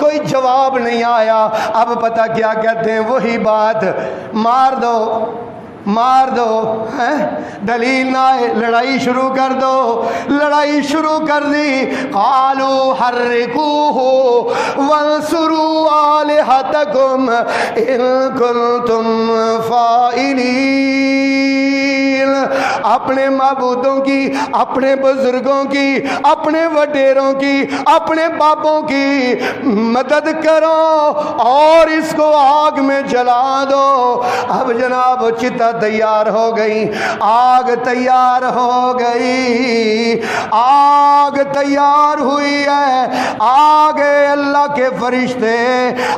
کوئی جواب نہیں آیا، اب پتہ کیا کہتے ہیں؟ وہی بات، مار دو مار دو، دلیل نہ آئے لڑائی شروع کر دو، لڑائی شروع کر دی۔ قالوا حرقوه وانصروا آلهتكم ان کنتم فاعلین، اپنے معبودوں کی، اپنے بزرگوں کی، اپنے وڈیروں کی، اپنے بابوں کی مدد کرو اور اس کو آگ میں جلا دو۔ اب جناب چتا تیار ہو گئی، آگ تیار ہو گئی، آگ تیار ہوئی ہے، آگے اللہ کے فرشتے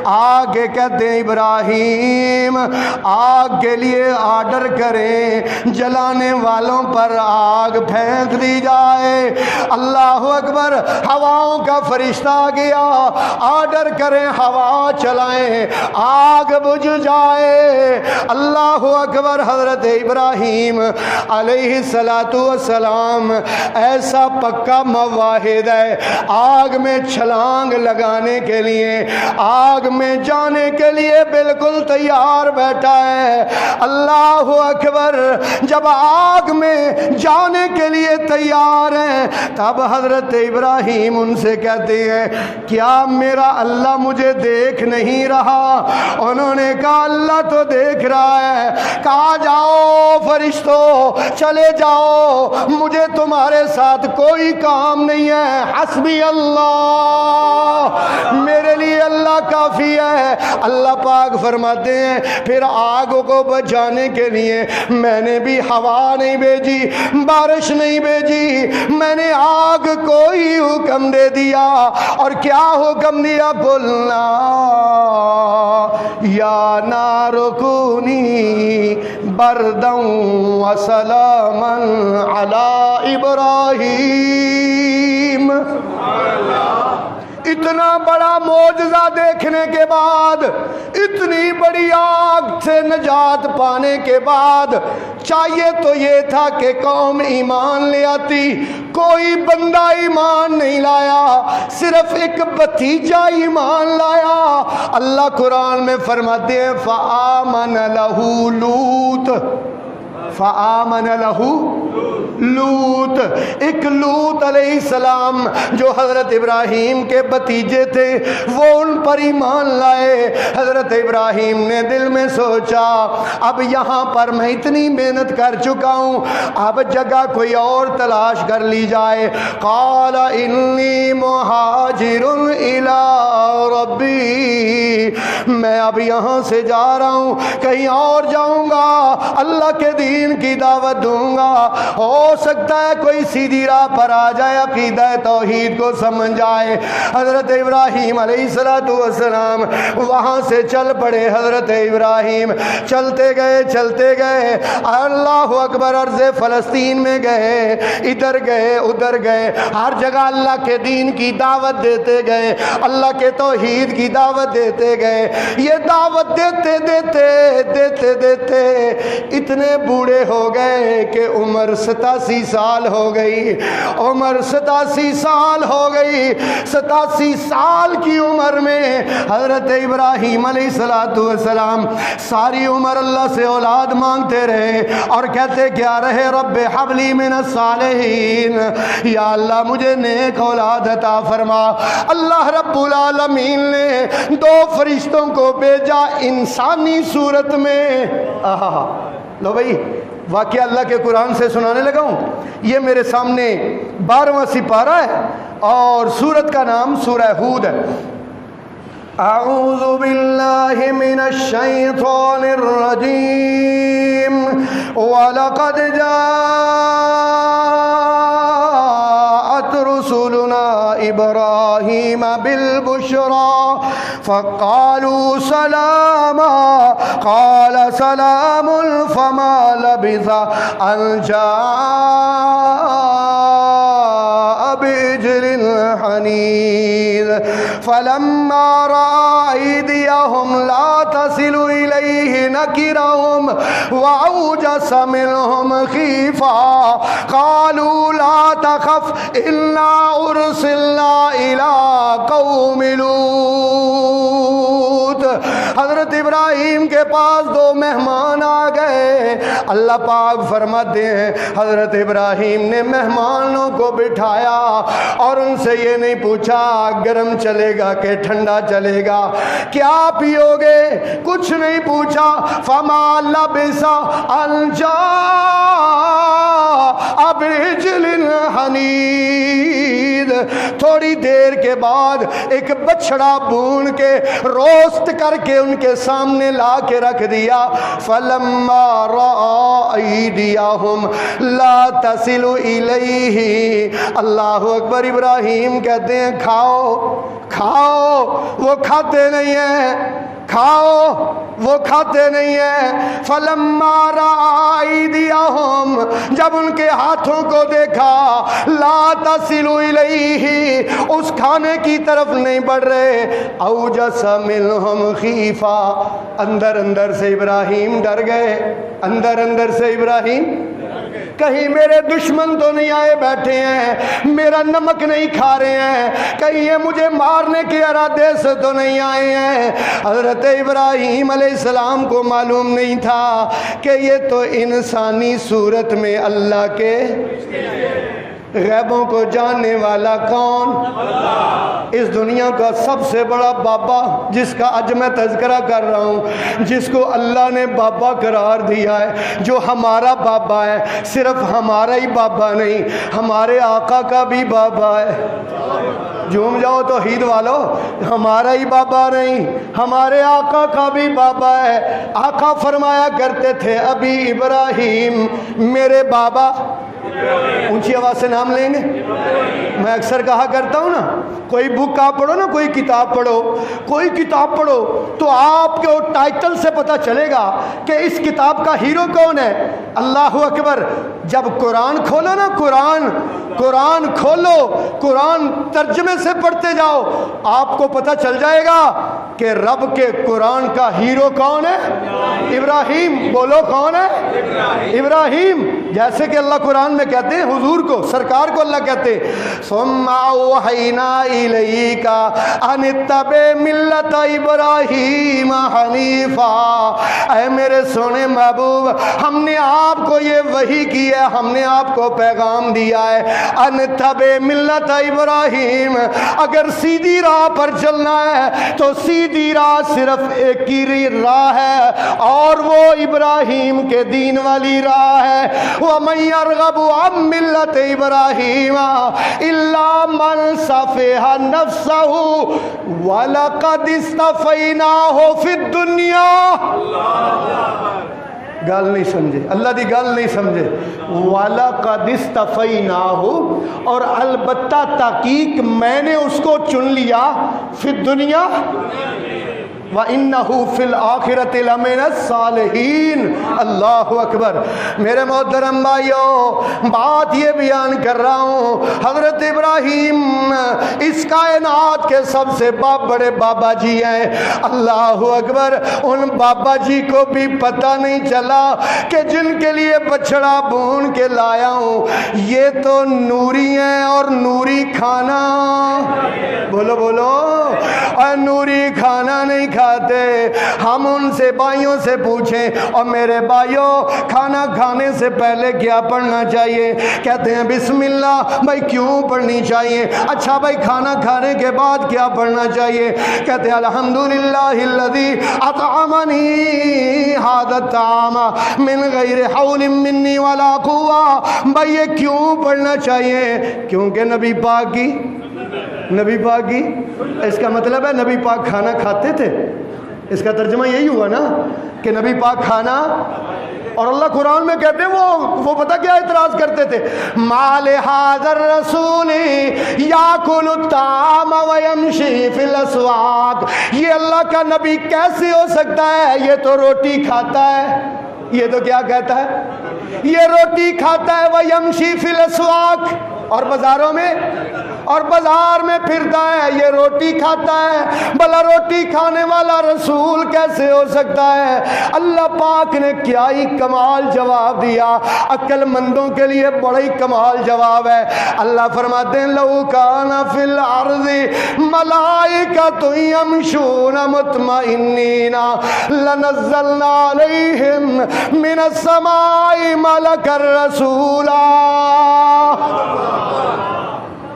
آگے کہتے ہیں ابراہیم آگ کے لیے آرڈر کریں، جلانے والوں پر آگ پھینک دی جائے۔ اللہ اکبر، ہواؤں کا فرشتہ آ گیا، آرڈر کریں ہوا چلائیں، آگ بجھ جائے۔ اللہ اکبر، حضرت ابراہیم علیہ السلام ایسا پکا مواحد ہے، آگ میں چھلانگ لگانے کے لیے، آگ میں جانے کے لیے بالکل تیار بیٹھا ہے۔ اللہ اکبر، جب آگ میں جانے کے لیے تیار ہیں تب حضرت ابراہیم ان سے کہتے ہیں کیا میرا اللہ مجھے دیکھ نہیں رہا؟ انہوں نے کہا اللہ تو دیکھ رہا ہے۔ کہا جاؤ فرشتوں چلے جاؤ، مجھے تمہارے ساتھ کوئی کام نہیں ہے، حسبی اللہ، میرے لیے اللہ کافی ہے۔ اللہ پاک فرماتے ہیں پھر آگ کو بجھانے کے لیے میں نے بھی ہوا نہیں بھیجی، بارش نہیں بھیجی، میں نے آگ کو ہی حکم دے دیا۔ اور کیا حکم دیا؟ قلنا یا نار کونی بردا وسلاما علی ابراہیم۔ اتنا بڑا معجزہ دیکھنے کے بعد، اتنی بڑی آگ سے نجات پانے کے بعد چاہیے تو یہ تھا کہ قوم ایمان لے آتی، کوئی بندہ ایمان نہیں لایا، صرف ایک بھتیجا ایمان لایا۔ اللہ قرآن میں فرماتے ہیں فآمن لہ لوط، فآمن لہ لوط، ایک لوط علیہ السلام جو حضرت ابراہیم کے بھتیجے تھے، وہ ان پر ایمان لائے۔ حضرت ابراہیم نے دل میں سوچا اب یہاں پر میں اتنی محنت کر چکا ہوں، اب جگہ کوئی اور تلاش کر لی جائے۔ قال انی مہاجر الی ربی، میں اب یہاں سے جا رہا ہوں، کہیں اور جاؤں گا، اللہ کے دین کی دعوت دوں گا، ہو سکتا ہے کوئی سیدھی راہ پر آ جائے، عقیدہ توحید کو سمجھ جائے۔ حضرت ابراہیم علیہ السلام وہاں سے چل پڑے۔ حضرت ابراہیم چلتے گئے، اللہ اکبر، عرض فلسطین میں گئے، ادھر گئے ادھر گئے، ہر جگہ اللہ کے دین کی دعوت دیتے گئے، اللہ کے توحید کی دعوت دیتے گئے۔ یہ دعوت دیتے اتنے بوڑھے ہو گئے کہ عمر 87 سال ہو گئی، عمر 87 سال ہو گئی۔ 87 سال کی عمر میں حضرت ابراہیم علیہ السلام ساری عمر اللہ سے اولاد مانگتے رہے اور کہتے کیا رہے؟ رب حب لی من الصالحین، یا اللہ مجھے نیک اولاد عطا فرما۔ اللہ رب العالمین نے 2 فرشتوں کو بھیجا انسانی صورت میں۔ لو بھائی واقعہ اللہ کے قرآن سے سنانے لگا ہوں۔ یہ میرے سامنے 12واں سپارہ ہے اور سورت کا نام سورہ ہود ہے۔ اعوذ باللہ من الشیطان الرجیم وَلَقَدْ جَاءَتْ رُسُلُنَا إِبْرَاهِيمَ بِالْبُشْرَى فَقَالُوا سَلَامًا قَالَ سَلَامٌ فَمَا لَبِثَ أَنْ جَاءَ بِعِجْلٍ حَنِيذٍ فَلَمَّا رَأَى أَيْدِيَهُمْ لَا تَصِلُ إِلَيْهِ نَكِرَهُمْ وَأَوْجَسَ مِنْهُمْ خِيفَةً قَالُوا لَا تَخَفْ إِنَّا أُرْسِلْنَا إِلَى قَوْمِ لُوطٍ۔ حضرت ابراہیم کے پاس 2 مہمان آ گئے۔ اللہ پاک فرماتے ہیں حضرت ابراہیم نے مہمانوں کو بٹھایا اور ان سے یہ نہیں پوچھا گرم چلے گا کہ ٹھنڈا چلے گا، کیا پیو گے، کچھ نہیں پوچھا۔ فما لبث ان جاء بعجل حنید، تھوڑی دیر کے بعد ایک بچڑا بھون کے روسٹ کر کے ان کے سامنے لا کے رکھ دیا۔ فلما رأى أيديهم لا تصل إليه، اللہ اکبر، ابراہیم کہتے ہیں کھاؤ کھاؤ، وہ کھاتے نہیں ہیں، کھاؤ وہ کھاتے نہیں ہیں۔ فلما رأى أيديهم، جب ان کے ہاتھوں کو دیکھا، لا تصل إليه، اس کھانے کی طرف نہیں بڑھ رہے، اوجس منهم خیفہ، اندر اندر سے ابراہیم ڈر گئے، اندر اندر سے ابراہیم کہیں میرے دشمن تو نہیں آئے بیٹھے ہیں، میرا نمک نہیں کھا رہے ہیں، کہیں یہ مجھے مارنے کے ارادے سے تو نہیں آئے ہیں۔ حضرت ابراہیم علیہ السلام کو معلوم نہیں تھا کہ یہ تو انسانی صورت میں اللہ کے غیبوں کو جاننے والا کون؟ اس دنیا کا سب سے بڑا بابا جس کا آج میں تذکرہ کر رہا ہوں، جس کو اللہ نے بابا قرار دیا ہے، جو ہمارا بابا ہے، صرف ہمارا ہی بابا نہیں، ہمارے آقا کا بھی بابا ہے۔ جھوم جاؤ توحید والو، ہمارا ہی بابا نہیں، ہمارے آقا کا بھی بابا ہے۔ آقا فرمایا کرتے تھے ابھی ابراہیم، میرے بابا، اونچی آواز سے نام لیں گے۔ میں اکثر کہا کرتا ہوں نا، کوئی بک آپ پڑھو نا، کوئی کتاب پڑھو تو آپ کے ٹائٹل سے پتہ چلے گا کہ اس کتاب کا ہیرو کون ہے۔ اللہ اکبر۔ جب قرآن کھولو نا، قرآن کھولو، قرآن ترجمے سے پڑھتے جاؤ، آپ کو پتہ چل جائے گا کہ رب کے قرآن کا ہیرو کون ہے؟ ابراہیم۔ بولو کون ہے؟ ابراہیم۔ جیسے کہ اللہ قرآن میں کہتے ہیں حضور کو، سرکار کو اللہ کہتے ہیں ثم اوحینا الیک ان اتبع ملت ابراہیم حنیفا۔ اے میرے سونے محبوب، ہم نے آپ کو یہ وحی کی ہے، ہم نے آپ کو پیغام دیا ہے ان اتبع ملت ابراہیم، اگر سیدھی راہ پر چلنا ہے تو سیدھی راہ صرف ایک ہی راہ ہے، اور وہ ابراہیم کے دین والی راہ ہے۔ وَمَن يَرْغَبُ عَن مِّلَّةِ إِبْرَاهِيمَ إِلَّا مَن سَفِهَ نَفْسَهُ وَلَقَدِ اصْطَفَيْنَاهُ فِي الدُّنْيَا۔ گل نہیں سمجھے، اللہ دی گل نہیں سمجھے۔ وَلَقَدِ اصْطَفَيْنَاهُ، اور البتہ تحقیق میں نے اس کو چن لیا، فی الدنیا وَإِنَّهُ فِي الْآخِرَةِ لَمِنَ الصَّالِحِينَ۔ اللہ اکبر۔ میرے محترم بھائیو، بات یہ بیان کر رہا ہوں، حضرت ابراہیم اس کائنات کے سب سے بڑے بابا جی ہیں۔ اللہ اکبر۔ ان بابا جی کو بھی پتہ نہیں چلا کہ جن کے لیے بچڑا بھون کے لایا ہوں یہ تو نوری ہیں، اور نوری کھانا، بولو بولو، اور نوری کھانا نہیں کھاتے۔ ہم ان سے بھائیوں سے پوچھیں، اور میرے بھائیوں کھانا کھانے سے پہلے کیا پڑھنا چاہیے؟ کہتے ہیں بسم اللہ۔ بھائی کیوں پڑھنی چاہیے؟ اچھا بھائی کھانا کھانے کے بعد کیا پڑھنا چاہیے؟ کہتے ہیں الحمدللہ الذی اطعمنی ھذا الطعام من غیر حول منی ولا قوہ۔ بھائی یہ کیوں پڑھنا چاہیے؟ کیونکہ نبی پاک کی اس کا مطلب ہے نبی پاک کھانا کھاتے تھے۔ اس کا ترجمہ یہی ہوا نا کہ نبی پاک کھانا، اور اللہ قرآن میں کہتے ہیں وہ پتہ کیا اعتراض کرتے تھے، ما لہذا الرسول یاکل الطعام ویمشی فی الاسواق۔ یہ اللہ کا نبی کیسے ہو سکتا ہے؟ یہ تو روٹی کھاتا ہے۔ یہ تو کیا کہتا ہے؟ یہ روٹی کھاتا ہے، ویمشی فی الاسواق، اور بازار میں پھرتا ہے، یہ روٹی کھاتا ہے۔ بھلا روٹی کھانے والا رسول کیسے ہو سکتا ہے؟ اللہ پاک نے کیا ہی کمال جواب دیا، عقل مندوں کے لیے بڑا ہی کمال جواب ہے۔ اللہ فرماتے ہیں لو کان فی الارض ملائکۃ یمشون مطمئنین لنزلنا علیہم من السماء ملکا رسولا۔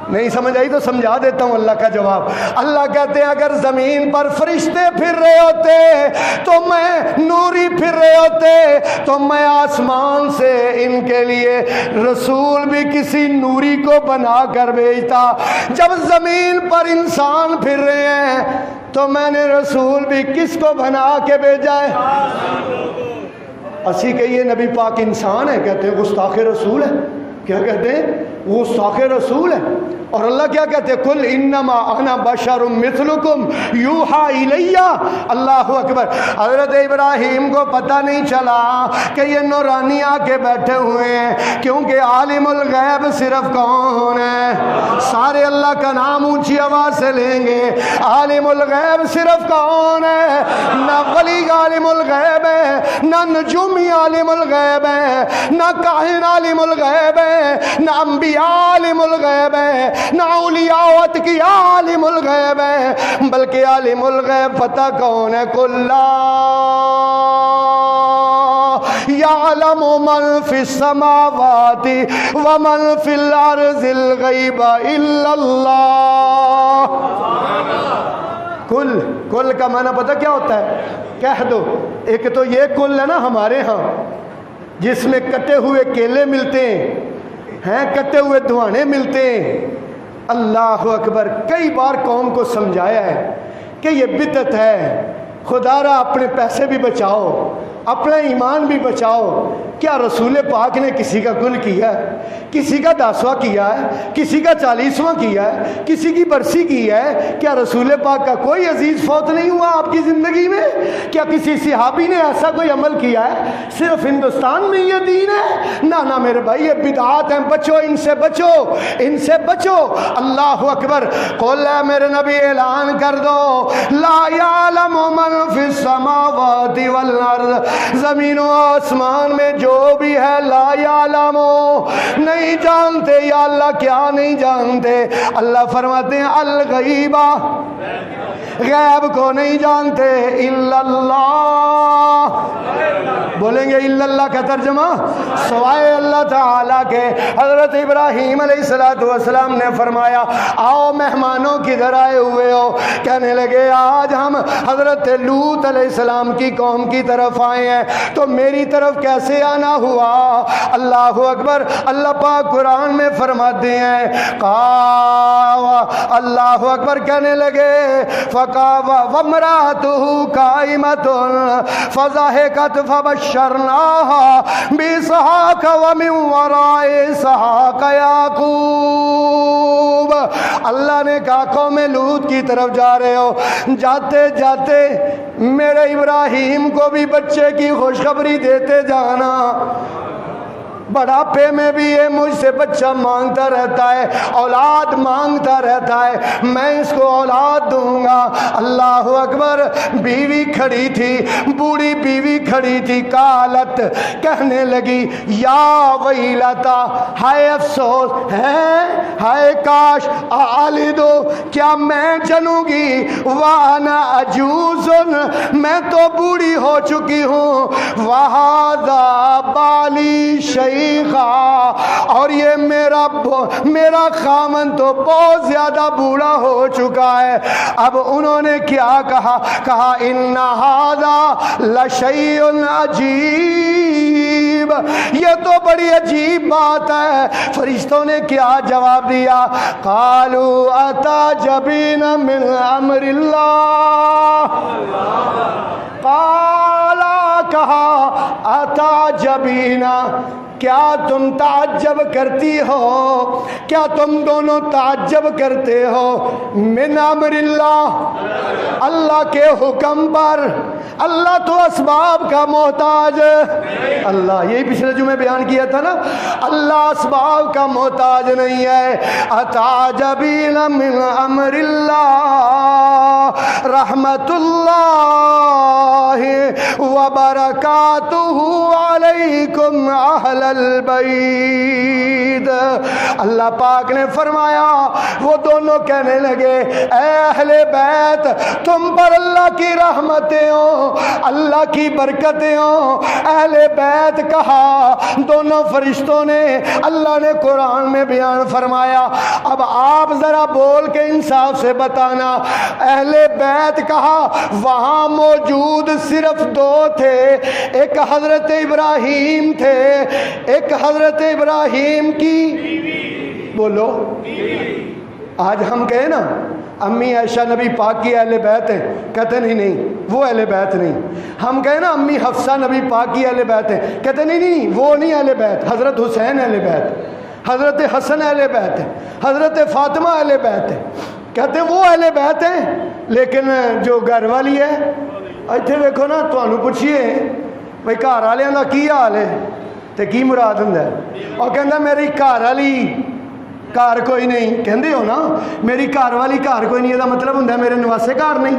نہیں سمجھ آئی تو سمجھا دیتا ہوں اللہ کا جواب۔ اللہ کہتے ہیں اگر زمین پر فرشتے پھر رہے ہوتے تو میں نوری پھر رہے ہوتے تو میں آسمان سے ان کے لیے رسول بھی کسی نوری کو بنا کر بھیجتا۔ جب زمین پر انسان پھر رہے ہیں تو میں نے رسول بھی کس کو بنا کے بھیجا ہے؟ اسی کہیے نبی پاک انسان ہے، کہتے ہیں گستاخ رسول ہے۔ کیا کہتے ہیں؟ وہ گستاخ رسول ہے۔ اور اللہ کیا کہتے ہیں؟ قل انما انا بشر مثلکم یوحی الی۔ اللہ اکبر۔ حضرت ابراہیم کو پتہ نہیں چلا کہ یہ نورانی آ کے بیٹھے ہوئے ہیں، کیونکہ عالم الغیب صرف کون ہے؟ سارے اللہ کا نام اونچی آواز سے لیں گے۔ عالم الغیب صرف کون ہے؟ نہ ولی عالم الغیب ہے، نہ نجومی عالم الغیب ہے، نہ کاہن عالم الغیب ہے، نہ انبیاء عالم الغیب ہے، نہ اولیاء و اتقیاء عالم الغیب ہے، بلکہ عالم الغیب پتہ کون ہے؟ قل لا یعلم من فی السماوات ومن فی الارض الغیب الا اللہ۔ کل کا معنی پتہ کیا ہوتا ہے؟ کہہ دو۔ ایک تو یہ کل ہے نا ہمارے ہاں، جس میں کٹے ہوئے کیلے ملتے ہیں، کٹے ہوئے دھوانے ملتے ہیں۔ اللہ اکبر، کئی بار قوم کو سمجھایا ہے کہ یہ بدعت ہے، خدا را اپنے پیسے بھی بچاؤ، اپنا ایمان بھی بچاؤ۔ کیا رسول پاک نے کسی کا گل کیا ہے؟ کسی کا 10واں کیا ہے؟ کسی کا 40واں کیا ہے؟ کسی کی برسی کی ہے؟ کیا رسول پاک کا کوئی عزیز فوت نہیں ہوا آپ کی زندگی میں؟ کیا کسی صحابی نے ایسا کوئی عمل کیا ہے؟ صرف ہندوستان میں یہ دین ہے؟ نہ میرے بھائی، یہ بدعات ہیں، بچو ان سے، بچو ان سے، بچو۔ اللہ اکبر۔ قل اے میرے نبی اعلان کر دو، لا یعلم من فی السماوات والارض، زمین و آسمان میں جو بھی ہے، لا یعلم، نہیں جانتے۔ یا اللہ کیا نہیں جانتے؟ اللہ فرماتے ہیں الغیبہ، غیب کو نہیں جانتے، الا اللہ۔ بولیں گے الا اللہ کا ترجمہ؟ سوائے اللہ تعالیٰ کے۔ حضرت ابراہیم علیہ السلام نے فرمایا آؤ مہمانوں کدھر آئے ہوئے ہو؟ کہنے لگے آج ہم حضرت لوط علیہ السلام کی قوم کی طرف آئے ہیں۔ تو میری طرف کیسے آنا ہوا؟ اللہ اکبر۔ اللہ پاک قرآن میں فرماتے ہیں اللہ اکبر، کہنے لگے وامرأتہ قائمۃ فضحکت فبشرناها باسحاق ومن وراء اسحاق یعقوب۔ اللہ نے کہا قوم لوط کی طرف جا رہے ہو، جاتے جاتے میرے ابراہیم کو بھی بچے کی خوشخبری دیتے جانا۔ بڑھاپے میں بھی یہ مجھ سے بچہ مانگتا رہتا ہے، اولاد مانگتا رہتا ہے، میں اس کو اولاد دوں گا۔ اللہ اکبر۔ بیوی کھڑی تھی، بوڑھی بیوی کھڑی تھی، قالت، کہنے لگی یا ویلتا، ہائے افسوس ہے، ہائے کاش، آلدو، کیا میں جنوں گی، وانا عجوز، میں تو بوڑھی ہو چکی ہوں، وہذا بالی شیخا، اور یہ میرا خامن تو بہت زیادہ بوڑھا ہو چکا ہے۔ اب انہوں نے کیا کہا ان ھذا لشیء عجیب، یہ تو بڑی عجیب بات ہے۔ فرشتوں نے کیا جواب دیا؟ قالوا اتعجبین من امر اللہ، کہا اتعجبین، کیا تم تعجب کرتی ہو، کیا تم دونوں تعجب کرتے ہو، من امر اللہ، اللہ کے حکم پر؟ اللہ تو اسباب کا محتاج ہے۔ اللہ، یہی پچھلے جمعے بیان کیا تھا نا، اللہ اسباب کا محتاج نہیں ہے۔ اتعجبین من امر اللہ، رحمت اللہ وبرکاتہ علیکم اہل البیت۔ اللہ پاک نے فرمایا، وہ دونوں کہنے لگے اے اہل بیت، تم پر اللہ کی رحمتیں ہوں، اللہ کی برکتیں ہوں۔ اہل بیت کہا دونوں فرشتوں نے، اللہ نے قرآن میں بیان فرمایا۔ اب آپ ذرا بول کے انصاف سے بتانا، اہل بیت کہا، وہاں موجود صرف دو تھے، ایک حضرت ابراہیم تھے، ایک حضرت ابراہیم کی بولو، آج ہم کہیں نا امی عائشہ نبی پاک کی اہل بیت ہیں، کہتے نہیں وہ اہل بیت نہیں۔ ہم کہیں نا امی حفصہ نبی پاک کی اہل بیت ہیں، کہتے نہیں وہ نہیں اہل بیت، حضرت حسین اہل بیت، حضرت حسن اہل بیت ہے، حضرت فاطمہ اہل بیت ہے، کہتے وہ اہل بیت ہیں۔ لیکن جو گھر والی ہے، اتنے ویکھو نا، تمہیں پوچھیے بھائی گھر والوں کا کی حال ہے تو کی مراد ہوں، اور کہنا میری گھر والی گھر کوئی نہیں، کہندے ہو نا میری گھر والی گھر کوئی نہیں، یہ مطلب ہوں میرے نواسے گھر نہیں۔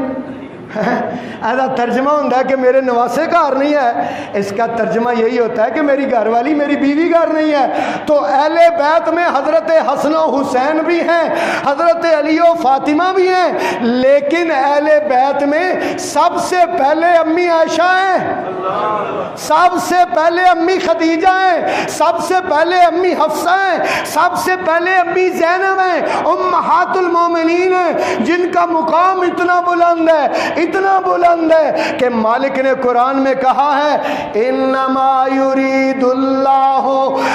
ایسا ترجمہ ہوتا ہے کہ میرے نواسے گھر نہیں ہے، اس کا ترجمہ یہی ہوتا ہے کہ میری گھر والی میری بیوی گھر نہیں ہے۔ تو اہل بیت میں حضرت حسن و حسین بھی ہیں، حضرت علی و فاطمہ بھی ہیں، لیکن اہل بیت میں سب سے پہلے امی عائشہ ہیں، سب سے پہلے امی خدیجہ ہیں، سب سے پہلے امی حفصہ ہیں، سب سے پہلے امی زینب ہیں، امہات المومنین ہیں، جن کا مقام اتنا بلند ہے، اتنا بلند ہے کہ مالک نے قرآن میں کہا ہے انما یرید اللہ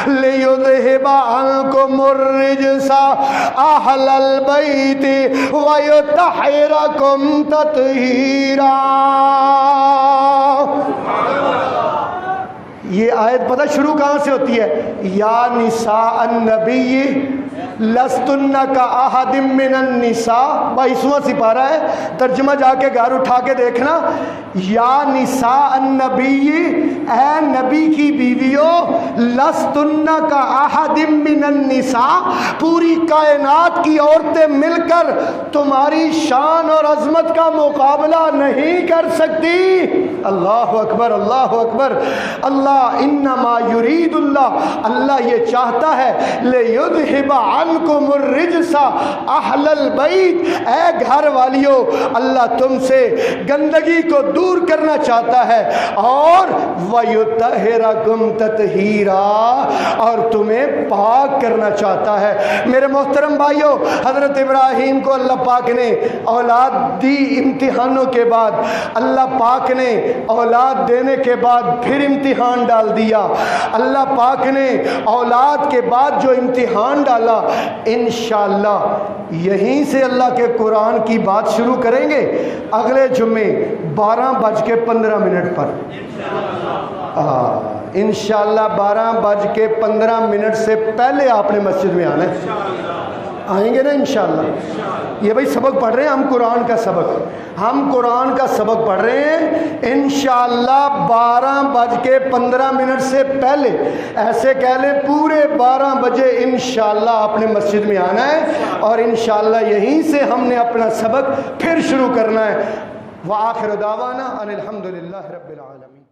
لیذہب عنکم الرجس اہل البیت ویطہرکم تطہیرا۔ یہ آیت پتہ شروع کہاں سے ہوتی ہے؟ یا نساء النبی لستن کا احد من النساء، 22واں سپارہ ہے، ترجمہ جا کے گھر اٹھا کے دیکھنا۔ یا نساء النبی، اے نبی کی بیویوں، لستن کا احد من النساء، پوری کائنات کی عورتیں مل کر تمہاری شان اور عظمت کا مقابلہ نہیں کر سکتی۔ اللہ اکبر، اللہ اکبر۔ اللہ انما یرید اللہ یہ چاہتا ہے لیذہب عنکم الرجس اہل البیت، اے گھر والیو، اللہ تم سے گندگی کو دور کرنا چاہتا ہے اور ویطہرکم تطہیرا، اور تمہیں پاک کرنا چاہتا ہے۔ میرے محترم بھائیو، حضرت ابراہیم کو اللہ پاک نے اولاد دی، امتحانوں کے بعد اللہ پاک نے اولاد دینے کے بعد پھر امتحان ڈال دیا۔ اللہ پاک نے اولاد کے بعد جو امتحان ڈالا، انشاءاللہ یہیں سے اللہ کے قرآن کی بات شروع کریں گے اگلے جمعے 12:15 پر۔ انشاءاللہ 12:15 سے پہلے آپ نے مسجد میں آنا ہے، آئیں گے نا انشاءاللہ؟ یہ بھائی سبق پڑھ رہے ہیں ہم، قرآن کا سبق، ہم قرآن کا سبق پڑھ رہے ہیں۔ انشاءاللہ 12:15 سے پہلے، ایسے کہہ لیں پورے 12 بجے انشاءاللہ آپ نے مسجد میں آنا ہے، اور انشاءاللہ یہیں سے ہم نے اپنا سبق پھر شروع کرنا ہے۔ وآخر دعوانا ان الحمدللہ رب العالمین۔